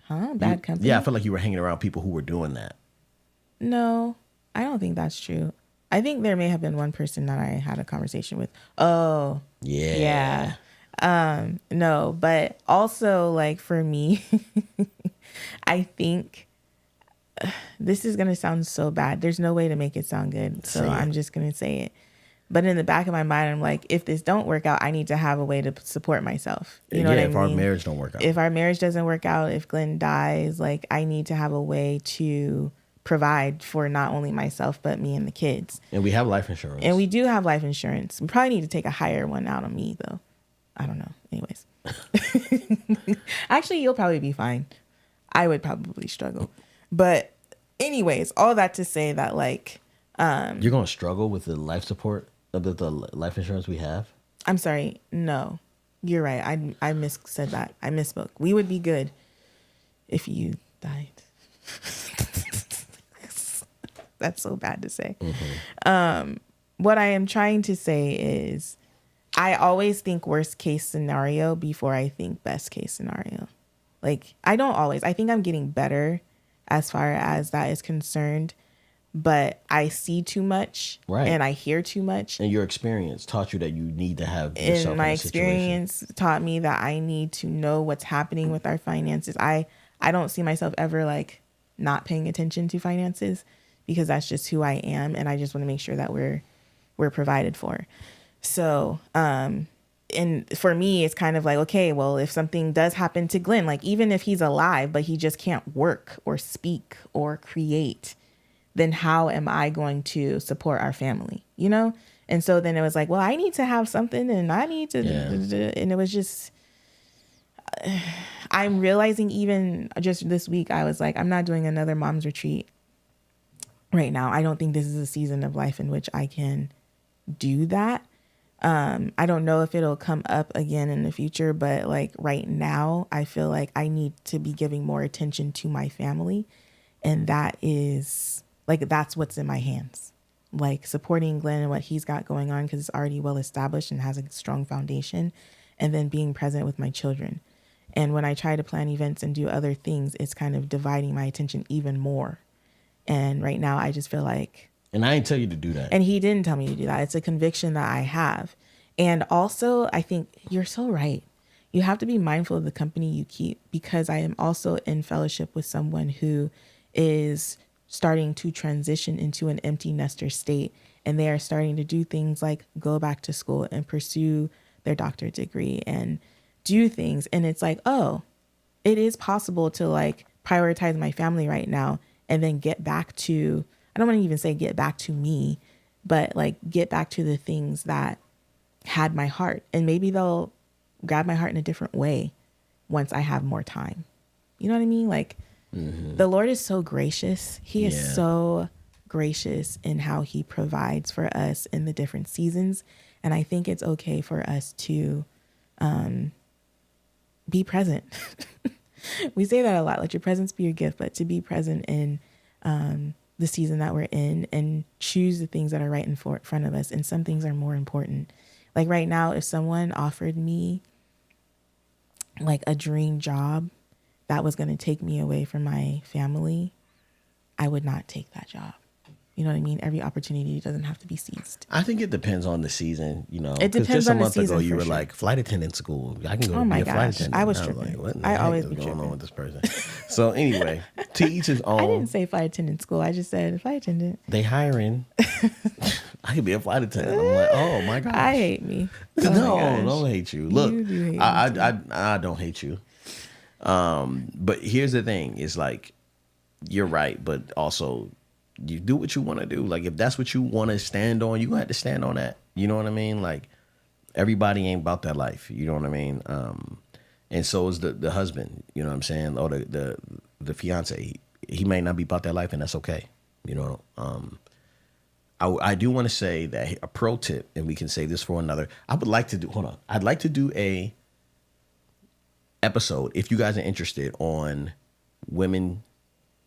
Huh? Bad company? Yeah, I feel like you were hanging around people who were doing that. No, I don't think that's true. I think there may have been one person that I had a conversation with. Oh. Yeah. No, but also, like, for me, I think this is going to sound so bad. There's no way to make it sound good. So I'm just going to say it. But in the back of my mind, I'm like, if this don't work out, I need to have a way to support myself. You know what I mean? If our marriage don't work out. If our marriage doesn't work out, if Glenn dies, like, I need to have a way to provide for not only myself, but me and the kids. And we have life insurance. And we do have life insurance. We probably need to take a higher one out on me, though. I don't know. Anyways. Actually, you'll probably be fine. I would probably struggle. But anyways, all that to say that, like... You're going to struggle with the life support of the life insurance we have? I'm sorry. No. You're right. I said that. I misspoke. We would be good if you died. That's so bad to say. What I am trying to say is I always think worst case scenario before I think best case scenario. Like, I don't always. I think I'm getting better as far as that is concerned. but I see too much Right. and I hear too much. And your experience taught you that you need to have yourself And my in a situation. experience taught me that I need to know what's happening with our finances. I don't see myself ever like not paying attention to finances because that's just who I am, and I just want to make sure that we're provided for. So, and for me, it's kind of like, okay, well, if something does happen to Glenn, like even if he's alive, but he just can't work or speak or create, then how am I going to support our family, you know? And so then it was like, well, I need to have something and I need to, and it was just, I'm realizing even just this week, I was like, I'm not doing another mom's retreat right now. I don't think this is a season of life in which I can do that. I don't know if it'll come up again in the future, but like right now, I feel like I need to be giving more attention to my family. And that is like, that's what's in my hands. Like supporting Glenn and what he's got going on because it's already well established and has a strong foundation. And then being present with my children. And when I try to plan events and do other things, it's kind of dividing my attention even more. And right now, I just feel like, and I didn't tell you to do that. And he didn't tell me to do that. It's a conviction that I have. And also, I think you're so right. You have to be mindful of the company you keep, because I am also in fellowship with someone who is starting to transition into an empty nester state. And they are starting to do things like go back to school and pursue their doctorate degree and do things. And it's like, oh, it is possible to like prioritize my family right now and then get back to, I don't want to even say get back to me, but like get back to the things that had my heart. And maybe they'll grab my heart in a different way once I have more time. You know what I mean? Like the Lord is so gracious. He is so gracious in how he provides for us in the different seasons. And I think it's okay for us to be present. We say that a lot, let your presence be your gift, but to be present in the season that we're in and choose the things that are right in front of us. And some things are more important. Like right now, if someone offered me like a dream job that was going to take me away from my family, I would not take that job. You know what I mean? Every opportunity doesn't have to be seized. I think it depends on the season, you know. It depends just a on the month season ago, you for were sure. like, flight attendant school. I can go Oh be my a flight gosh, attendant. I was And tripping. like, what in the I heck always is be going tripping. on with this person? So anyway, to each his own. I didn't say flight attendant school. I just said flight attendant. They hiring. I could be a flight attendant. I'm like, oh my gosh. I hate me. Oh No, my gosh. don't hate you. Look, You do hate me I don't hate you. But here's the thing: is like, you're right, but also you do what you want to do. Like if that's what you want to stand on, you gonna have to stand on that. You know what I mean? Like everybody ain't about that life. You know what I mean? And so is the husband. You know what I'm saying? Or the fiance. He may not be about that life, and that's okay. You know. I do want to say that a pro tip, and we can save this for another. I would like to do. Hold on. I'd like to do a episode if you guys are interested on women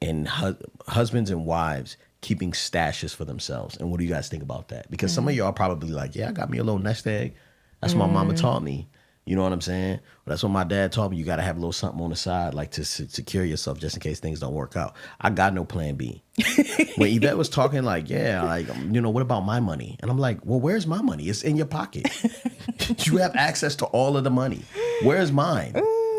and husbands and wives keeping stashes for themselves. And what do you guys think about that? Because some of y'all are probably like, yeah, I got me a little nest egg. That's what my mama taught me. You know what I'm saying? Well, that's what my dad taught me. You got to have a little something on the side, like to secure yourself just in case things don't work out. I got no plan B. When Yvette was talking like, yeah, like, you know, what about my money? And I'm like, well, where's my money? It's in your pocket. You have access to all of the money. Where's mine?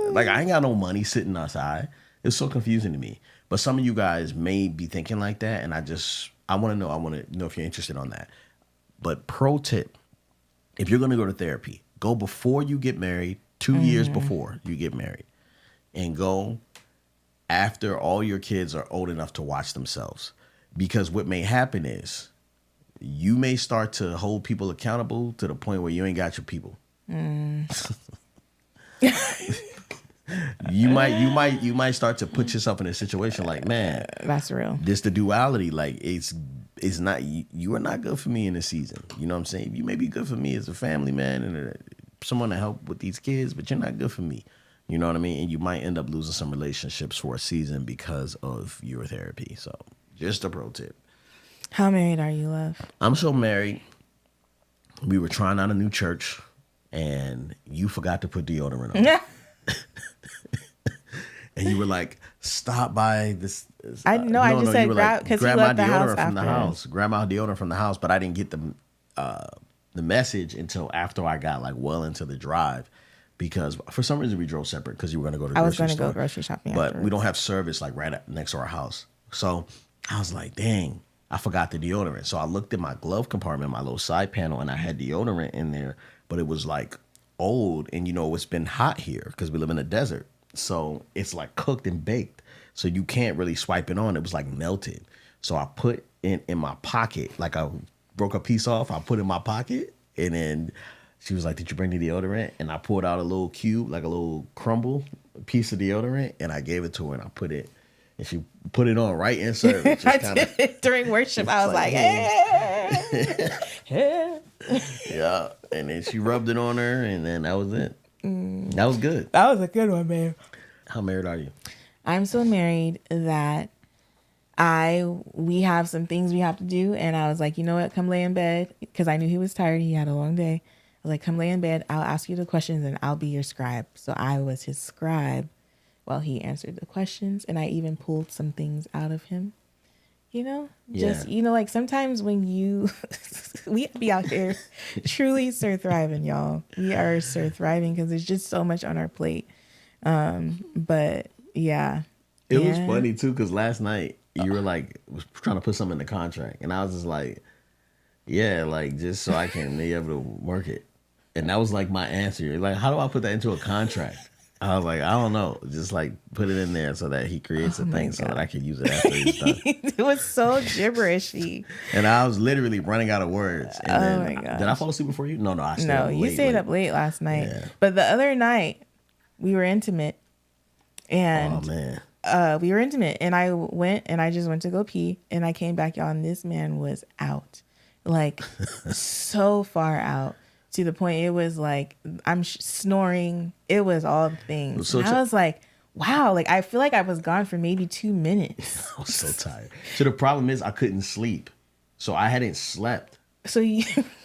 Like, I ain't got no money sitting outside. It's so confusing to me. But some of you guys may be thinking like that. And I want to know if you're interested on that. But pro tip, if you're going to go to therapy, go before you get married, 2 years before you get married, and go after all your kids are old enough to watch themselves. Because what may happen is you may start to hold people accountable to the point where you ain't got your people. You might start to put yourself in a situation like, man, That's real. this the duality. Like it's not, you are not good for me in this season. You know what I'm saying? You may be good for me as a family man and someone to help with these kids, but you're not good for me. You know what I mean? And you might end up losing some relationships for a season because of your therapy. So just a pro tip. How married are you, love? I'm so married. We were trying out a new church and you forgot to put deodorant on. And you were like, stop by this. I know. I just said you were grab because he grab my left the house deodorant from the after. house. Grab my deodorant from the house, but I didn't get the message until after I got like well into the drive, because for some reason we drove separate because you were going to go to the I was grocery going to store. go grocery shopping, but afterwards. we don't have service like next to our house. So I was like, dang, I forgot the deodorant. So I looked at my glove compartment, my little side panel, and I had deodorant in there, but it was like old, and it's been hot here because we live in a desert. So it's like cooked and baked. So you can't really swipe it on. It was like melted. So I put it in my pocket. Like I broke a piece off. I put it in my pocket. And then she was like, did you bring the deodorant? And I pulled out a little cube, like a little crumble piece of deodorant. And I gave it to her and I put it. And she put it on right in service. I did it during worship. I was like, hey. Yeah. And then she rubbed it on her. And then that was it. That was good. That was a good one, man. How married are you? I'm so married that we have some things we have to do. And I was like, you know what? Come lay in bed. Because I knew he was tired. He had a long day. I was like, come lay in bed. I'll ask you the questions and I'll be your scribe. So I was his scribe while he answered the questions. And I even pulled some things out of him. Like sometimes when we be out here truly Sir thriving, y'all. We are Sir thriving because there's just so much on our plate. But yeah. It was funny too, because last night you were like was trying to put something in the contract. And I was just like, yeah, like just so I can be able to work it. And that was like my answer. Like, how do I put that into a contract? I was like, I don't know. Just like put it in there so that he creates a thing so that I can use it after he's done. It was so gibberishy. And I was literally running out of words. And then, my gosh. Did I fall asleep before you? No, I stayed up late. You stayed up late last night. Yeah. But the other night, we were intimate. And oh, man. We were intimate. And I just went to go pee. And I came back, y'all, and this man was out. Like, so far out. To the point it was like I'm snoring. It was all the things. So I was like, wow. Like I feel like I was gone for maybe 2 minutes. I was so tired. So the problem is I couldn't sleep. So I hadn't slept. So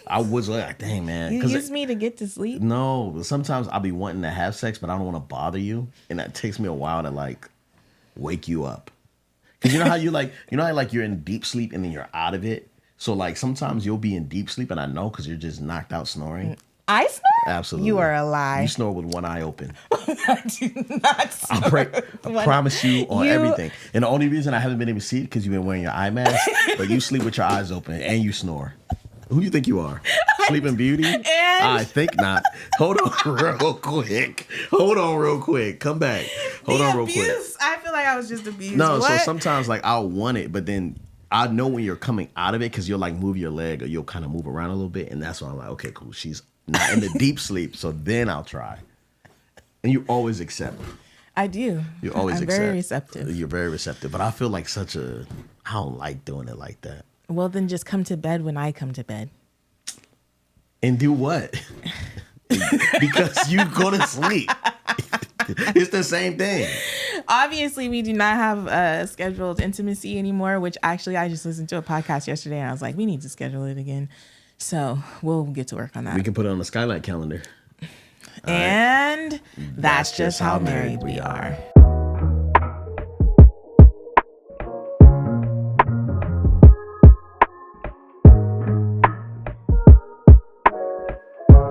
I was like, dang, man. You used me to get to sleep? No. Sometimes I'll be wanting to have sex, but I don't want to bother you. And that takes me a while to like wake you up. Because you know how you're in deep sleep and then you're out of it? So, like, sometimes you'll be in deep sleep, and I know because you're just knocked out snoring. I snore? Absolutely. You are a lie. You snore with one eye open. I do not snore. I promise you on everything. And the only reason I haven't been able to see it because you've been wearing your eye mask, but you sleep with your eyes open and you snore. Who do you think you are? Sleeping Beauty? I think not. Hold on real quick. Come back. Hold on real quick. I feel like I was just abused. No, so sometimes, like, I'll want it, but then I know when you're coming out of it because you'll like move your leg or you'll kind of move around a little bit. And that's why I'm like, okay, cool. She's not in the deep sleep. So then I'll try. And you always accept. I do. You always accept. Very receptive. You're very receptive. But I feel like I don't like doing it like that. Well, then just come to bed when I come to bed. And do what? Because you go to sleep. It's the same thing. Obviously, we do not have scheduled intimacy anymore, which actually I just listened to a podcast yesterday and I was like, we need to schedule it again. So we'll get to work on that. We can put it on the Skylight calendar. And that's just how married we are.